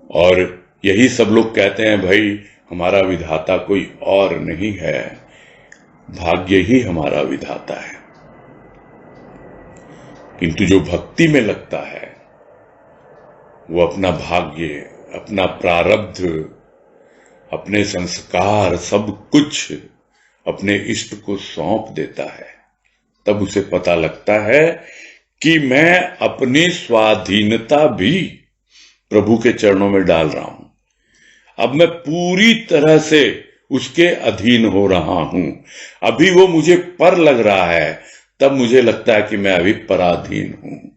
और यही सब लोग कहते हैं भाई हमारा विधाता कोई और नहीं है, भाग्य ही हमारा विधाता है। किंतु जो भक्ति में लगता है वो अपना भाग्य, अपना प्रारब्ध, अपने संस्कार, सब कुछ अपने इष्ट को सौंप देता है। तब उसे पता लगता है कि मैं अपनी स्वाधीनता भी प्रभु के चरणों में डाल रहा हूं। अब मैं पूरी तरह से उसके अधीन हो रहा हूं। अभी वो मुझे पर लग रहा है, तब मुझे लगता है कि मैं अभी पराधीन हूं,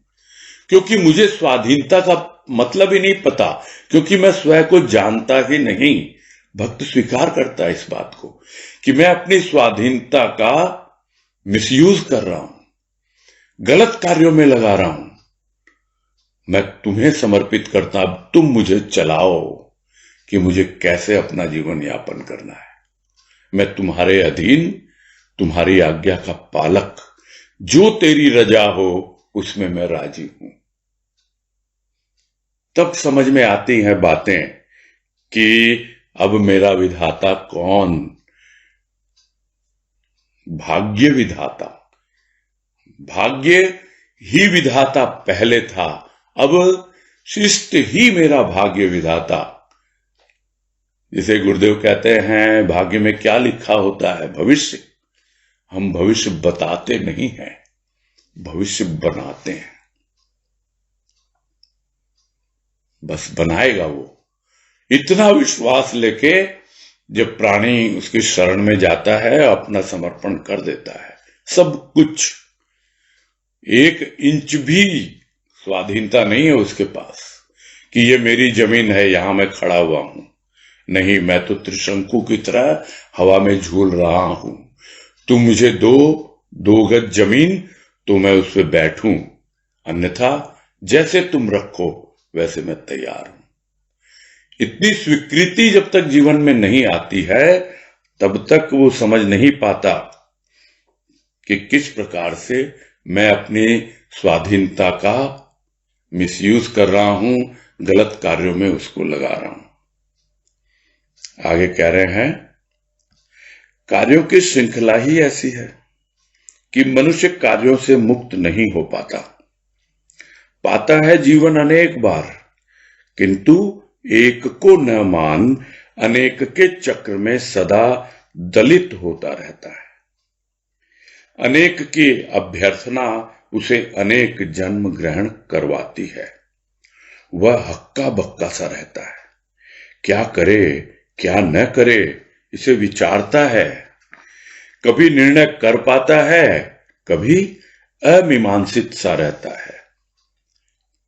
क्योंकि मुझे स्वाधीनता का मतलब ही नहीं पता, क्योंकि मैं स्वयं को जानता ही नहीं। भक्त स्वीकार करता है इस बात को कि मैं अपनी स्वाधीनता का मिसयूज कर रहा हूं, गलत कार्यों में लगा रहा हूं। मैं तुम्हें समर्पित करता, अब तुम मुझे चलाओ कि मुझे कैसे अपना जीवन यापन करना है। मैं तुम्हारे अधीन, तुम्हारी आज्ञा का पालक, जो तेरी रजा हो उसमें मैं राजी हूं। तब समझ में आती हैं बातें कि अब मेरा विधाता कौन? भाग्य विधाता। भाग्य ही विधाता पहले था, अब शिष्ट ही मेरा भाग्य विधाता। जिसे गुरुदेव कहते हैं, भाग्य में क्या लिखा होता है? भविष्य। हम भविष्य बताते नहीं हैं, भविष्य बनाते हैं। बस बनाएगा वो, इतना विश्वास लेके जब प्राणी उसकी शरण में जाता है, अपना समर्पण कर देता है, सब कुछ। 1 इंच भी स्वाधीनता नहीं है उसके पास कि ये मेरी जमीन है, यहां मैं खड़ा हुआ हूं। नहीं, मैं तो त्रिशंकु की तरह हवा में झूल रहा हूं। तुम मुझे दो गज जमीन, तो मैं उस पर बैठूं, अन्यथा जैसे तुम रखो वैसे मैं तैयार हूं। इतनी स्वीकृति जब तक जीवन में नहीं आती है, तब तक वो समझ नहीं पाता कि किस प्रकार से मैं अपनी स्वाधीनता का मिसयूज कर रहा हूं, गलत कार्यों में उसको लगा रहा हूं। आगे कह रहे हैं, कार्यों की श्रृंखला ही ऐसी है कि मनुष्य कार्यों से मुक्त नहीं हो पाता है जीवन अनेक बार, किंतु एक को न मान अनेक के चक्र में सदा दलित होता रहता है। अनेक की अभ्यर्थना उसे अनेक जन्म ग्रहण करवाती है। वह हक्का बक्का सा रहता है, क्या करे क्या न करे इसे विचारता है। कभी निर्णय कर पाता है, कभी अमीमांसित सा रहता है।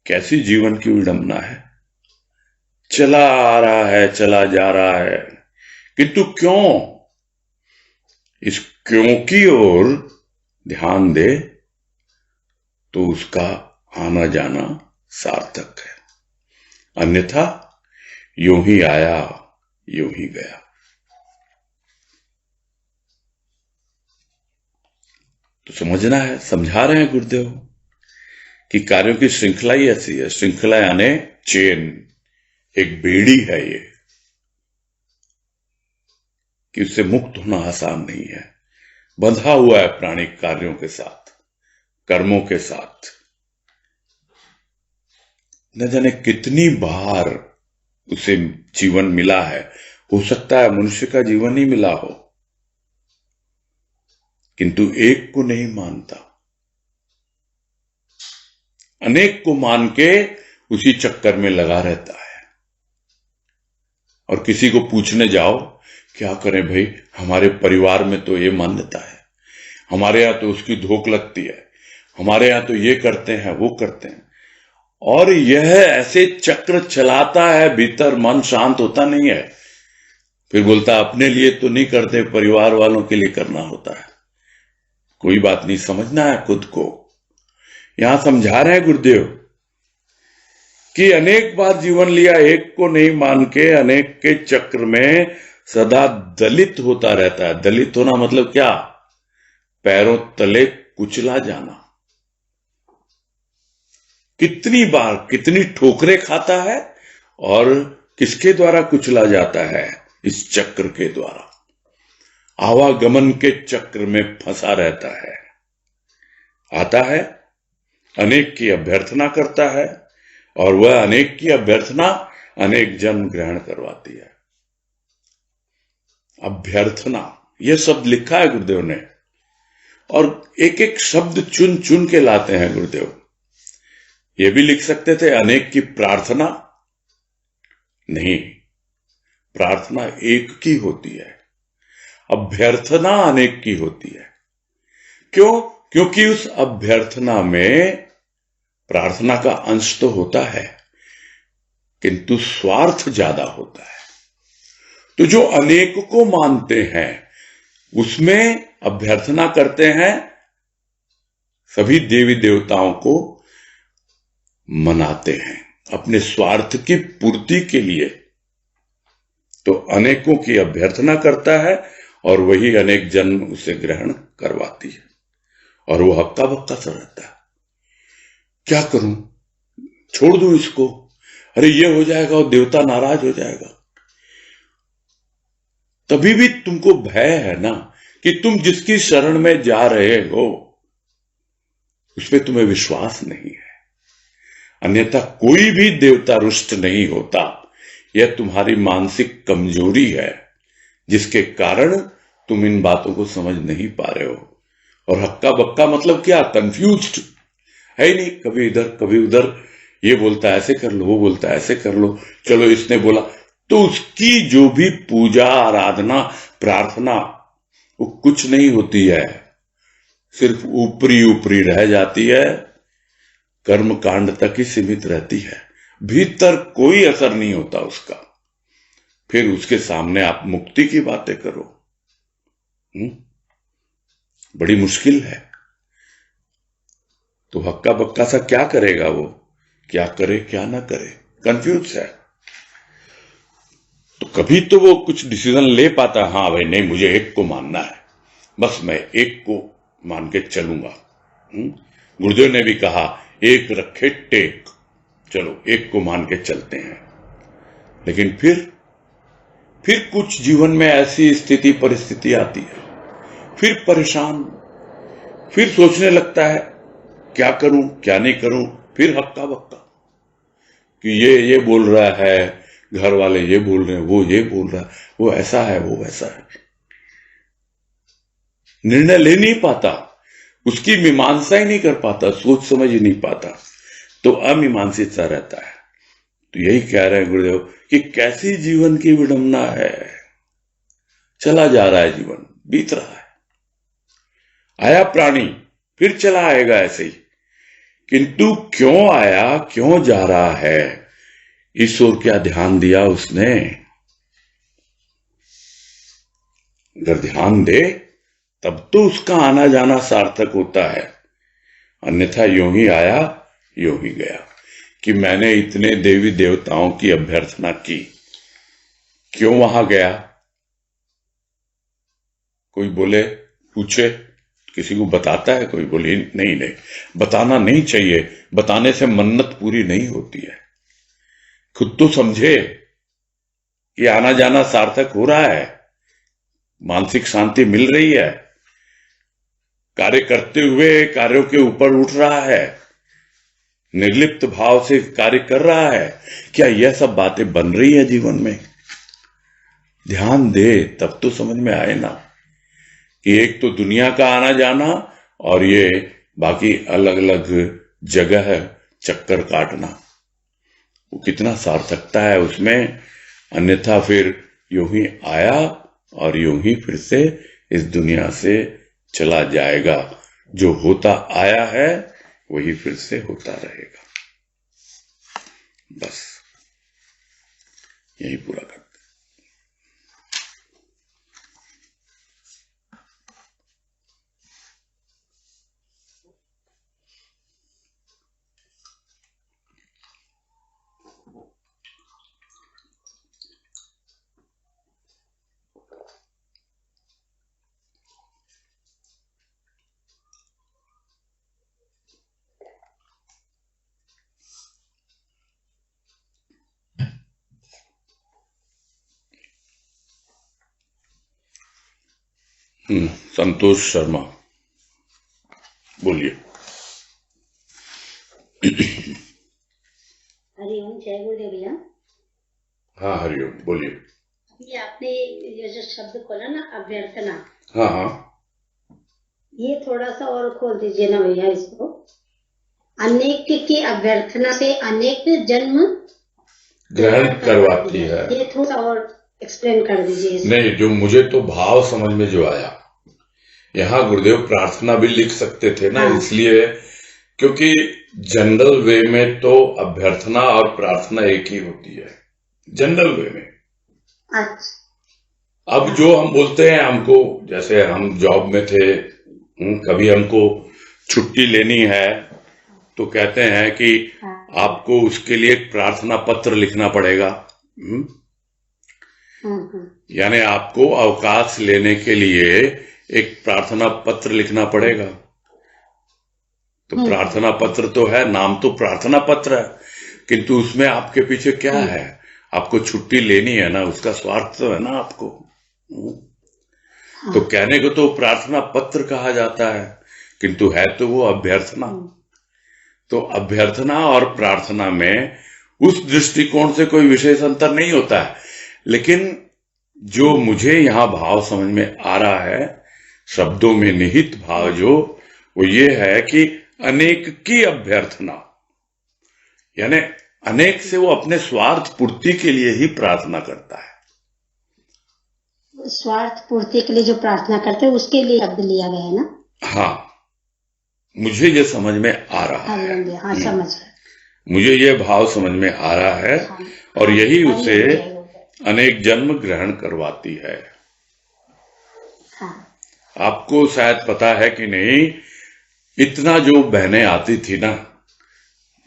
कैसी जीवन की विडंबना है, चला आ रहा है, चला जा रहा है, किंतु क्यों? इस क्यों की ओर ध्यान दे तो उसका आना जाना सार्थक है, अन्यथा यूं ही आया यूं ही गया। तो समझना है, समझा रहे हैं गुरुदेव कि कार्यों की श्रृंखला ही ऐसी है। श्रृंखला यानी चेन, एक बेड़ी है ये, कि उससे मुक्त होना आसान नहीं है। बंधा हुआ है प्राणी कार्यों के साथ, कर्मों के साथ। न जाने कितनी बार उसे जीवन मिला है, हो सकता है मनुष्य का जीवन ही मिला हो, किंतु एक को नहीं मानता, अनेक को मान के उसी चक्कर में लगा रहता है। और किसी को पूछने जाओ, क्या करें भाई, हमारे परिवार में तो ये मान्यता है, हमारे यहां तो उसकी धोख लगती है, हमारे यहां तो ये करते हैं वो करते हैं, और यह ऐसे चक्र चलाता है, भीतर मन शांत होता नहीं है। फिर बोलता अपने लिए तो नहीं करते, परिवार वालों के लिए करना होता है। कोई बात नहीं, समझना है खुद को। यहां समझा रहे हैं गुरुदेव कि अनेक बार जीवन लिया, एक को नहीं मान के अनेक के चक्र में सदा दलित होता रहता है। दलित होना मतलब क्या? पैरों तले कुचला जाना। कितनी बार कितनी ठोकरें खाता है और किसके द्वारा कुचला जाता है? इस चक्र के द्वारा, आवागमन के चक्र में फंसा रहता है। आता है, अनेक की अभ्यर्थना करता है, और वह अनेक की अभ्यर्थना अनेक जन्म ग्रहण करवाती है। अभ्यर्थना, यह शब्द लिखा है गुरुदेव ने, और एक एक शब्द चुन चुन के लाते हैं गुरुदेव। ये भी लिख सकते थे अनेक की प्रार्थना, नहीं, प्रार्थना एक की होती है, अभ्यर्थना अनेक की होती है। क्यों? क्योंकि उस अभ्यर्थना में प्रार्थना का अंश तो होता है, किंतु स्वार्थ ज्यादा होता है। तो जो अनेक को मानते हैं उसमें अभ्यर्थना करते हैं, सभी देवी देवताओं को मनाते हैं अपने स्वार्थ की पूर्ति के लिए। तो अनेकों की अभ्यर्थना करता है और वही अनेक जन्म उसे ग्रहण करवाती है, और वो हक्का बक्का सा रहता है। क्या करूं, छोड़ दूं इसको, अरे ये हो जाएगा और देवता नाराज हो जाएगा। तभी भी तुमको भय है ना कि तुम जिसकी शरण में जा रहे हो उसमें तुम्हें विश्वास नहीं है। अन्यथा कोई भी देवता रुष्ट नहीं होता। यह तुम्हारी मानसिक कमजोरी है जिसके कारण तुम इन बातों को समझ नहीं पा रहे हो। और हक्का बक्का मतलब क्या? कंफ्यूज्ड है ही नहीं, कभी इधर कभी उधर, ये बोलता है ऐसे कर लो, वो बोलता है ऐसे कर लो, चलो इसने बोला। तो उसकी जो भी पूजा आराधना प्रार्थना वो कुछ नहीं होती है, सिर्फ ऊपरी ऊपरी रह जाती है, कर्म कांड तक ही सीमित रहती है, भीतर कोई असर नहीं होता उसका। फिर उसके सामने आप मुक्ति की बातें करो, बड़ी मुश्किल है। तो हक्का बक्का सा क्या करेगा वो, क्या करे क्या ना करे, कंफ्यूज है। तो कभी तो वो कुछ डिसीजन ले पाता, हाँ भाई नहीं मुझे एक को मानना है, बस मैं एक को मान के चलूंगा। गुरुदेव ने भी कहा एक रखे टेक, चलो एक को मान के चलते हैं। लेकिन फिर कुछ जीवन में ऐसी स्थिति परिस्थिति आती है, फिर परेशान, फिर सोचने लगता है क्या करूं क्या नहीं करूं, फिर हक्का बक्का कि ये बोल रहा है, घर वाले ये बोल रहे हैं, वो ये बोल रहा है, वो ऐसा है वो वैसा है, निर्णय ले नहीं पाता, उसकी मीमांसा ही नहीं कर पाता, सोच समझ ही नहीं पाता, तो अमीमांसित सा रहता है। तो यही कह रहे हैं गुरुदेव कि कैसी जीवन की विडंबना है, चला जा रहा है जीवन, बीत रहा है, आया प्राणी फिर चला आएगा ऐसे ही। किंतु क्यों आया क्यों जा रहा है, इस ओर क्या ध्यान दिया उसने? अगर ध्यान दे तब तो उसका आना जाना सार्थक होता है, अन्यथा यूं ही आया यूं ही गया। कि मैंने इतने देवी देवताओं की अभ्यर्थना की, क्यों वहां गया? कोई बोले पूछे, किसी को बताता है? कोई बोले नहीं बताना नहीं चाहिए, बताने से मन्नत पूरी नहीं होती है। खुद तो समझे कि आना जाना सार्थक हो रहा है, मानसिक शांति मिल रही है, कार्य करते हुए कार्यों के ऊपर उठ रहा है, निर्लिप्त भाव से कार्य कर रहा है। क्या यह सब बातें बन रही है जीवन में? ध्यान दे तब तो समझ में आए ना कि एक तो दुनिया का आना जाना और ये बाकी अलग अलग जगह चक्कर काटना, वो कितना सार्थकता है उसमें। अन्यथा फिर यूं ही आया और यूं ही फिर से इस दुनिया से चला जाएगा। जो होता आया है वही फिर से होता रहेगा। बस यही पूरा करते। संतोष शर्मा बोलिए। हरिओम, जय गुरुदेव भैया। हाँ हरिओम बोलिए। ये आपने ये जो शब्द खोला ना अभ्यर्थना, हाँ ये थोड़ा सा और खोल दीजिए ना भैया इसको। अनेक की अभ्यर्थना से अनेक जन्म ग्रहण करवाती है, ये थोड़ा और एक्सप्लेन कर दीजिए इसको। नहीं, जो मुझे तो भाव समझ में जो आया, यहाँ गुरुदेव प्रार्थना भी लिख सकते थे ना, हाँ। इसलिए क्योंकि जनरल वे में तो अभ्यर्थना और प्रार्थना एक ही होती है, जनरल वे में। अच्छा। अब जो हम बोलते हैं, हमको जैसे हम जॉब में थे, कभी हमको छुट्टी लेनी है तो कहते हैं कि हाँ। आपको उसके लिए एक प्रार्थना पत्र लिखना पड़ेगा। यानी आपको अवकाश लेने के लिए एक प्रार्थना पत्र लिखना पड़ेगा। तो प्रार्थना पत्र तो है, नाम तो प्रार्थना पत्र है, किंतु उसमें आपके पीछे क्या है? आपको छुट्टी लेनी है ना, उसका स्वार्थ तो है ना आपको। तो कहने को तो प्रार्थना पत्र कहा जाता है, किंतु है तो वो अभ्यर्थना। तो अभ्यर्थना और प्रार्थना में उस दृष्टिकोण से कोई विशेष अंतर नहीं होता है, लेकिन जो मुझे यहाँ भाव समझ में आ रहा है, शब्दों में निहित भाव जो, वो ये है कि अनेक की अभ्यर्थना, यानी अनेक से वो अपने स्वार्थ पूर्ति के लिए ही प्रार्थना करता है। स्वार्थ पूर्ति के लिए जो प्रार्थना करते हैं उसके लिए शब्द लिया गया है ना। हाँ, मुझे ये समझ में आ रहा है। हाँ, समझ गए। मुझे ये भाव समझ में आ रहा है। हाँ, और यही उसे अनेक जन्म ग्रहण करवाती है। हाँ। आपको शायद पता है कि नहीं, इतना जो बहनें आती थी ना,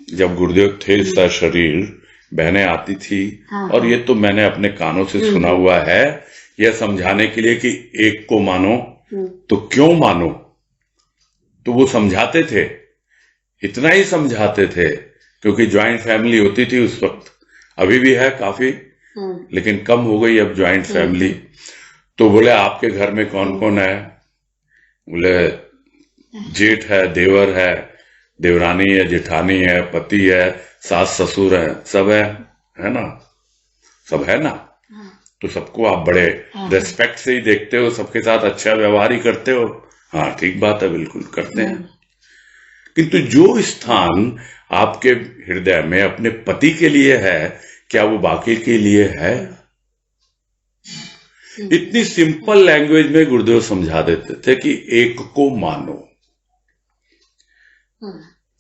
जब गुरुदेव थे सशरीर, बहनें आती थी। हाँ, और ये तो मैंने अपने कानों से सुना हुआ है, यह समझाने के लिए कि एक को मानो तो क्यों मानो। तो वो समझाते थे, इतना ही समझाते थे, क्योंकि ज्वाइंट फैमिली होती थी उस वक्त, अभी भी है काफी, लेकिन कम हो गई अब ज्वाइंट फैमिली। तो बोले आपके घर में कौन कौन है? बोले जेठ है, देवर है, देवरानी है, जेठानी है, पति है, सास ससुर है, सब है ना, सब है ना। तो सबको आप बड़े रेस्पेक्ट से ही देखते हो, सबके साथ अच्छा व्यवहार ही करते हो। हाँ, ठीक बात है, बिल्कुल करते हैं। किंतु जो स्थान आपके हृदय में अपने पति के लिए है, क्या वो बाकी के लिए है? इतनी सिंपल लैंग्वेज में गुरुदेव समझा देते थे कि एक को मानो।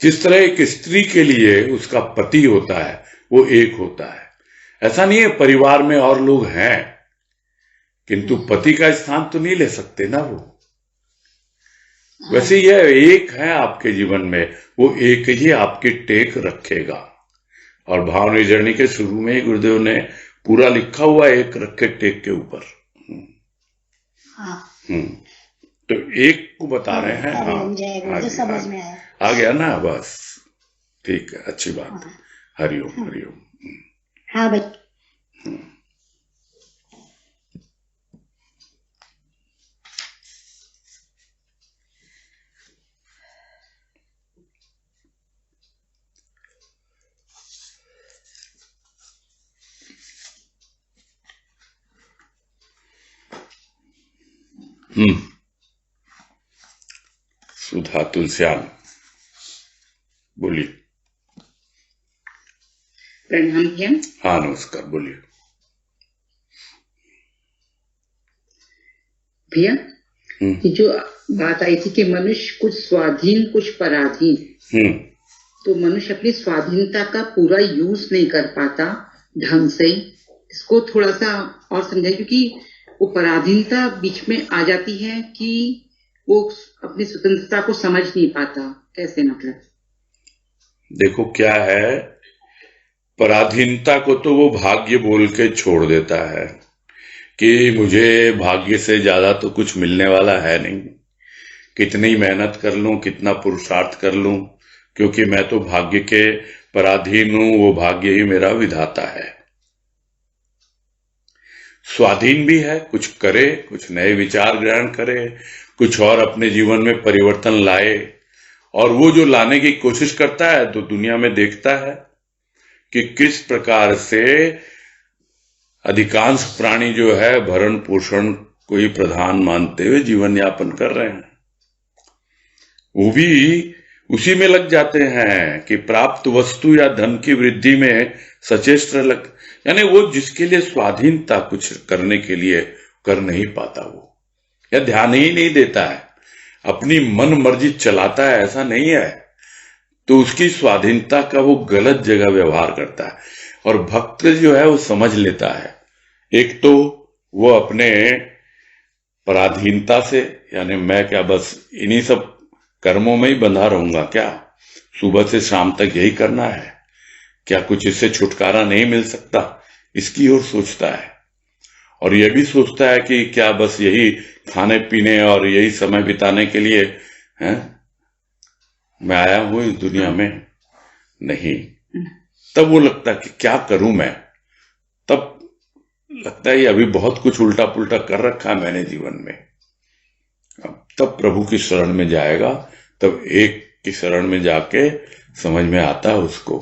जिस तरह एक स्त्री के लिए उसका पति होता है, वो एक होता है। ऐसा नहीं है परिवार में और लोग हैं, किंतु पति का स्थान तो नहीं ले सकते ना वो। वैसे यह एक है आपके जीवन में, वो एक ही आपकी टेक रखेगा। और भावनी जर्नी के शुरू में ही गुरुदेव ने पूरा लिखा हुआ एक रखे टेक के ऊपर। तो एक को बता रहे हैं। हाँ, समझ में आया, आ गया ना, बस ठीक है, अच्छी बात है। हरिओम हरिओम। हाँ भाई। सुधा तुलसियान बोलिए। प्रणाम भैया। हाँ, नमस्कार, बोलिए भैया। जो बात आई थी कि मनुष्य कुछ स्वाधीन कुछ पराधीन, तो मनुष्य अपनी स्वाधीनता का पूरा यूज नहीं कर पाता ढंग से। इसको थोड़ा सा और समझाइए, क्योंकि वो पराधीनता बीच में आ जाती है कि वो अपनी स्वतंत्रता को समझ नहीं पाता। कैसे, मतलब? देखो क्या है, पराधीनता को तो वो भाग्य बोल के छोड़ देता है कि मुझे भाग्य से ज्यादा तो कुछ मिलने वाला है नहीं, कितनी मेहनत कर लूं, कितना पुरुषार्थ कर लूं, क्योंकि मैं तो भाग्य के पराधीन हूं, वो भाग्य ही मेरा विधाता है। स्वाधीन भी है, कुछ करे, कुछ नए विचार ग्रहण करे, कुछ और अपने जीवन में परिवर्तन लाए। और वो जो लाने की कोशिश करता है तो दुनिया में देखता है कि किस प्रकार से अधिकांश प्राणी जो है भरण पोषण को ही प्रधान मानते हुए जीवन यापन कर रहे हैं। वो भी उसी में लग जाते हैं कि प्राप्त वस्तु या धन की वृद्धि में सचेष्ट यानी वो जिसके लिए स्वाधीनता कुछ करने के लिए कर नहीं पाता, वो या ध्यान ही नहीं देता है, अपनी मन मर्जी चलाता है, ऐसा नहीं है, तो उसकी स्वाधीनता का वो गलत जगह व्यवहार करता है। और भक्त जो है वो समझ लेता है, एक तो वो अपने पराधीनता से, यानी मैं क्या बस इन्हीं सब कर्मों में ही बंधा रहूंगा क्या, सुबह से शाम तक यही करना है क्या, कुछ इससे छुटकारा नहीं मिल सकता, इसकी ओर सोचता है। और यह भी सोचता है कि क्या बस यही खाने पीने और यही समय बिताने के लिए हैं मैं आया हूं इस दुनिया में, नहीं। तब वो लगता है कि क्या करूं मैं, तब लगता है अभी बहुत कुछ उल्टा पुल्टा कर रखा है मैंने जीवन में। तब प्रभु की शरण में जाएगा, तब एक की शरण में जाके समझ में आता है उसको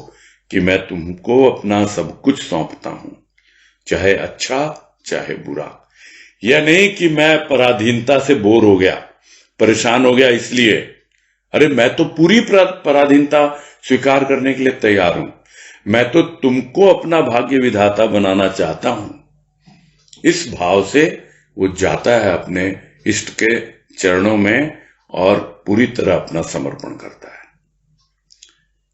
कि मैं तुमको अपना सब कुछ सौंपता हूं, चाहे अच्छा चाहे बुरा। यह नहीं कि मैं पराधीनता से बोर हो गया, परेशान हो गया इसलिए, अरे मैं तो पूरी पराधीनता स्वीकार करने के लिए तैयार हूं, मैं तो तुमको अपना भाग्य विधाता बनाना चाहता हूं। इस भाव से वो जाता है अपने इष्ट के चरणों में और पूरी तरह अपना समर्पण करता है।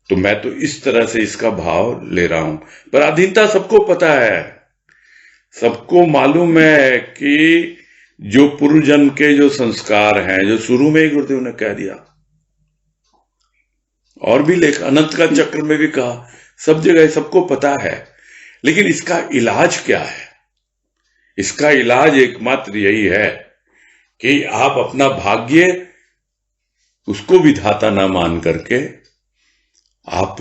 तो मैं तो इस तरह से इसका भाव ले रहा हूं। पराधीनता सबको पता है, सबको मालूम है कि जो पूर्व जन्म के जो संस्कार हैं, जो शुरू में ही गुरुदेव ने कह दिया, और भी लेख अनंत का चक्र में भी कहा, सब जगह सबको पता है। लेकिन इसका इलाज क्या है? इसका इलाज एकमात्र यही है कि आप अपना भाग्य उसको विधाता ना मान करके आप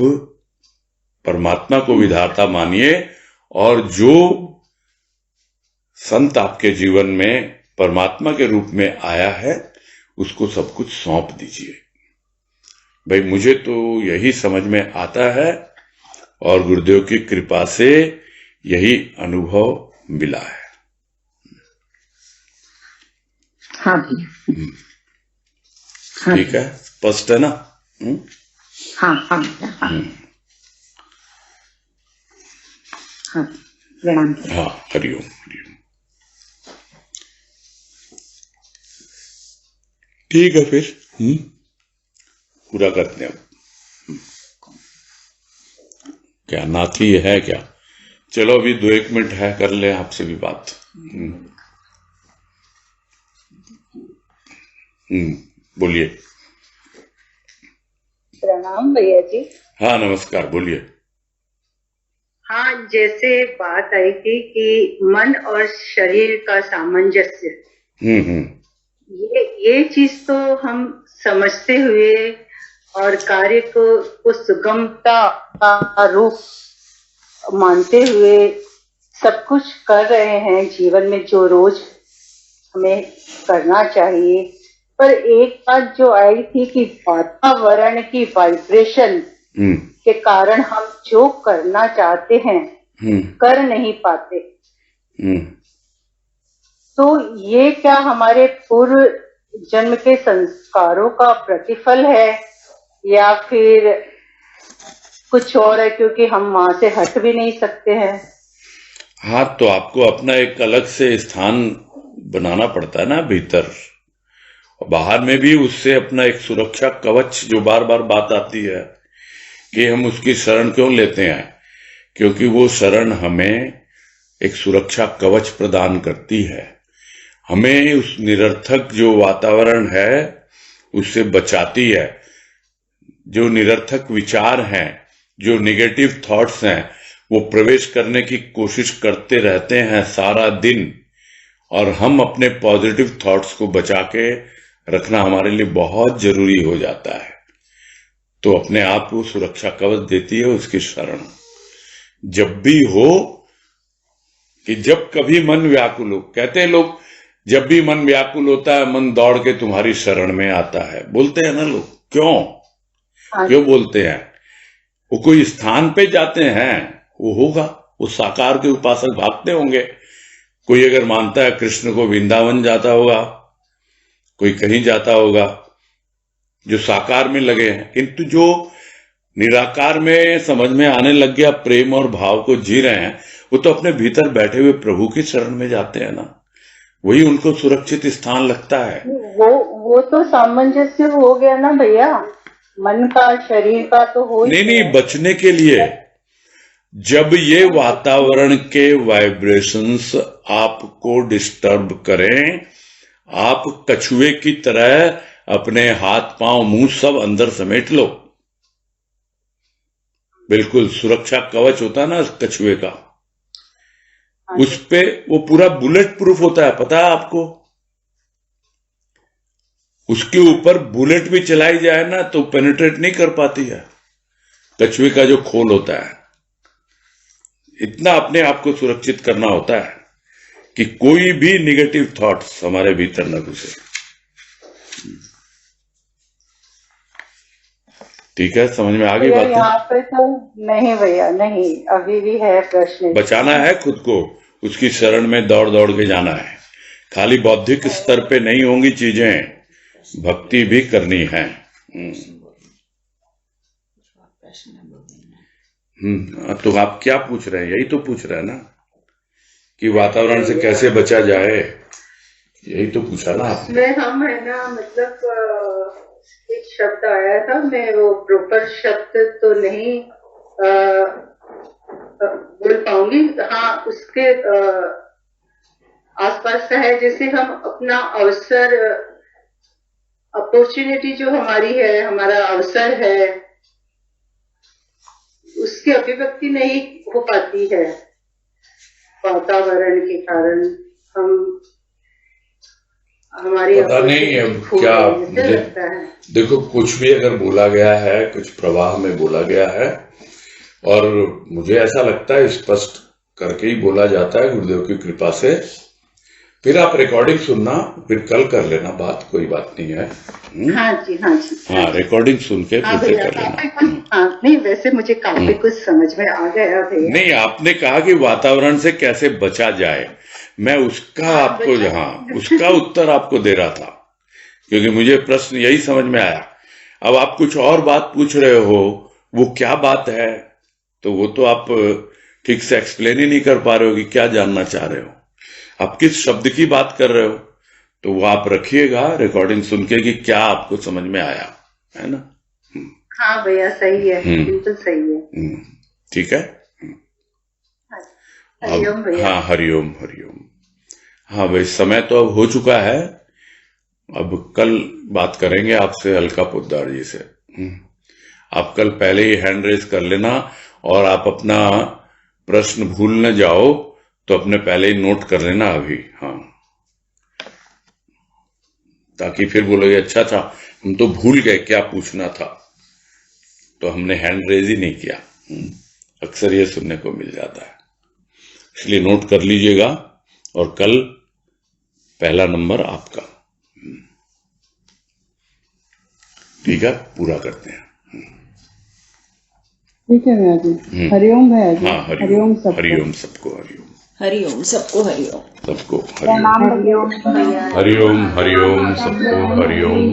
परमात्मा को विधाता मानिए, और जो संत आपके जीवन में परमात्मा के रूप में आया है उसको सब कुछ सौंप दीजिए। भाई मुझे तो यही समझ में आता है और गुरुदेव की कृपा से यही अनुभव मिला है। हाँ भैया, हाँ ठीक है, स्पष्ट है ना? हाँ हाँ हाँ हाँ, प्रणाम। हाँ, हरिओम हरिओम। ठीक है फिर पूरा करते हैं अब। क्या नाथी है क्या? चलो अभी 2-1 मिनट है, कर ले आपसे भी बात। बोलिए। प्रणाम भैया जी। हाँ नमस्कार, बोलिए। हाँ, जैसे बात आई थी कि मन और शरीर का सामंजस्य, ये चीज तो हम समझते हुए और कार्य को सुगमता का रूप मानते हुए सब कुछ कर रहे हैं जीवन में, जो रोज हमें करना चाहिए। पर एक बात जो आई थी कि वातावरण की वाइब्रेशन के कारण हम जो करना चाहते हैं कर नहीं पाते। तो ये क्या हमारे पूर्व जन्म के संस्कारों का प्रतिफल है या फिर कुछ और है, क्योंकि हम वहां से हट भी नहीं सकते हैं? हाँ, तो आपको अपना एक अलग से स्थान बनाना पड़ता है ना भीतर, और बाहर में भी उससे अपना एक सुरक्षा कवच, जो बार बार बात आती है कि हम उसकी शरण क्यों लेते हैं, क्योंकि वो शरण हमें एक सुरक्षा कवच प्रदान करती है, हमें उस निरर्थक जो वातावरण है उससे बचाती है। जो निरर्थक विचार हैं, जो नेगेटिव थॉट्स हैं, वो प्रवेश करने की कोशिश करते रहते हैं सारा दिन, और हम अपने पॉजिटिव थॉट्स को बचा के रखना हमारे लिए बहुत जरूरी हो जाता है। तो अपने आप को सुरक्षा कवच देती है उसकी शरण। जब भी हो कि जब कभी मन व्याकुल हो, कहते हैं लोग जब भी मन व्याकुल होता है मन दौड़ के तुम्हारी शरण में आता है, बोलते हैं ना लोग। क्यों बोलते हैं? वो कोई स्थान पे जाते हैं, वो होगा, वो साकार के उपासक भागते होंगे। कोई अगर मानता है कृष्ण को वृंदावन जाता होगा, कोई कहीं जाता होगा, जो साकार में लगे हैं। किंतु जो निराकार में समझ में आने लग गया, प्रेम और भाव को जी रहे हैं, वो तो अपने भीतर बैठे हुए प्रभु की शरण में जाते हैं ना, वही उनको सुरक्षित स्थान लगता है। वो तो सामंजस्य हो गया ना भैया, मन का शरीर का तो हो ही नहीं गया। बचने के लिए जब ये वातावरण के वाइब्रेशंस आपको डिस्टर्ब करें, आप कछुए की तरह अपने हाथ पांव मुंह सब अंदर समेट लो। बिल्कुल सुरक्षा कवच होता है ना कछुए का, उस पे वो पूरा बुलेट प्रूफ होता है, पता है आपको? उसके ऊपर बुलेट भी चलाई जाए ना तो पेनिट्रेट नहीं कर पाती है, कछुए का जो खोल होता है। इतना अपने आप को सुरक्षित करना होता है कि कोई भी निगेटिव थॉट्स हमारे भीतर न घुसे। ठीक है, समझ में आ गई भैया बात? यहाँ पे तो नहीं भैया, नहीं, अभी भी है प्रश्न। बचाना है खुद को, उसकी शरण में दौड़ दौड़ के जाना है। खाली बौद्धिक स्तर पे नहीं होंगी चीजें, भक्ति भी करनी है। तो आप क्या पूछ रहे हैं? यही तो पूछ रहे हैं ना कि वातावरण से कैसे बचा जाए, यही तो पूछा ना आपने। इसमें हम है ना, मतलब एक शब्द आया था, मैं वो प्रॉपर शब्द तो नहीं बोल पाऊंगी। हाँ, उसके आसपास का है, जैसे हम अपना अवसर, अपॉर्चुनिटी जो हमारी है, हमारा अवसर है, उसकी अभिव्यक्ति नहीं हो पाती है वातावरण के कारण। हम हमारी पता नहीं अब क्या, मुझे देखो कुछ भी अगर बोला गया है, कुछ प्रवाह में बोला गया है, और मुझे ऐसा लगता है स्पष्ट करके ही बोला जाता है गुरुदेव की कृपा से। फिर आप रिकॉर्डिंग सुनना, फिर कल कर लेना बात, कोई बात नहीं है। हाँ जी, हाँ जी, हाँ, रिकॉर्डिंग सुन के हाँ फिर से भैया, कर लेना। हाँ, नहीं वैसे मुझे काफी कुछ समझ में आ गया भैया। नहीं, आपने कहा कि वातावरण से कैसे बचा जाए, मैं उसका आपको, हाँ, उसका उत्तर आपको दे रहा था, क्योंकि मुझे प्रश्न यही समझ में आया। अब आप कुछ और बात पूछ रहे हो, वो क्या बात है, तो वो तो आप ठीक से एक्सप्लेन ही नहीं कर पा रहे हो कि क्या जानना चाह रहे हो, आप किस शब्द की बात कर रहे हो। तो वो आप रखिएगा रिकॉर्डिंग सुन के कि क्या आपको समझ में आया, है ना? हाँ भैया, सही है, बिल्कुल सही है। ठीक है। हरिओम भैया। हाँ, हरिओम हरिओम। हाँ भाई, समय तो अब हो चुका है, अब कल बात करेंगे आपसे अलका पोद्दार जी से। आप कल पहले ही हैंड रेज कर लेना, और आप अपना प्रश्न भूल न जाओ तो अपने पहले ही नोट कर लेना अभी। हाँ, ताकि फिर बोलोगे अच्छा था, हम तो भूल गए क्या पूछना था, तो हमने हैंड रेज ही नहीं किया। अक्सर ये सुनने को मिल जाता है, इसलिए नोट कर लीजिएगा, और कल पहला नंबर आपका। ठीक है, पूरा करते हैं। ठीक है भैया जी। हरिओम भैया जी। हाँ, हरिओम सबको। हरिओम सबको, हरिओम हरिओम सबको, हरिओम सबको, हरिओम हरिओम हरिओम सबको, हरिओम।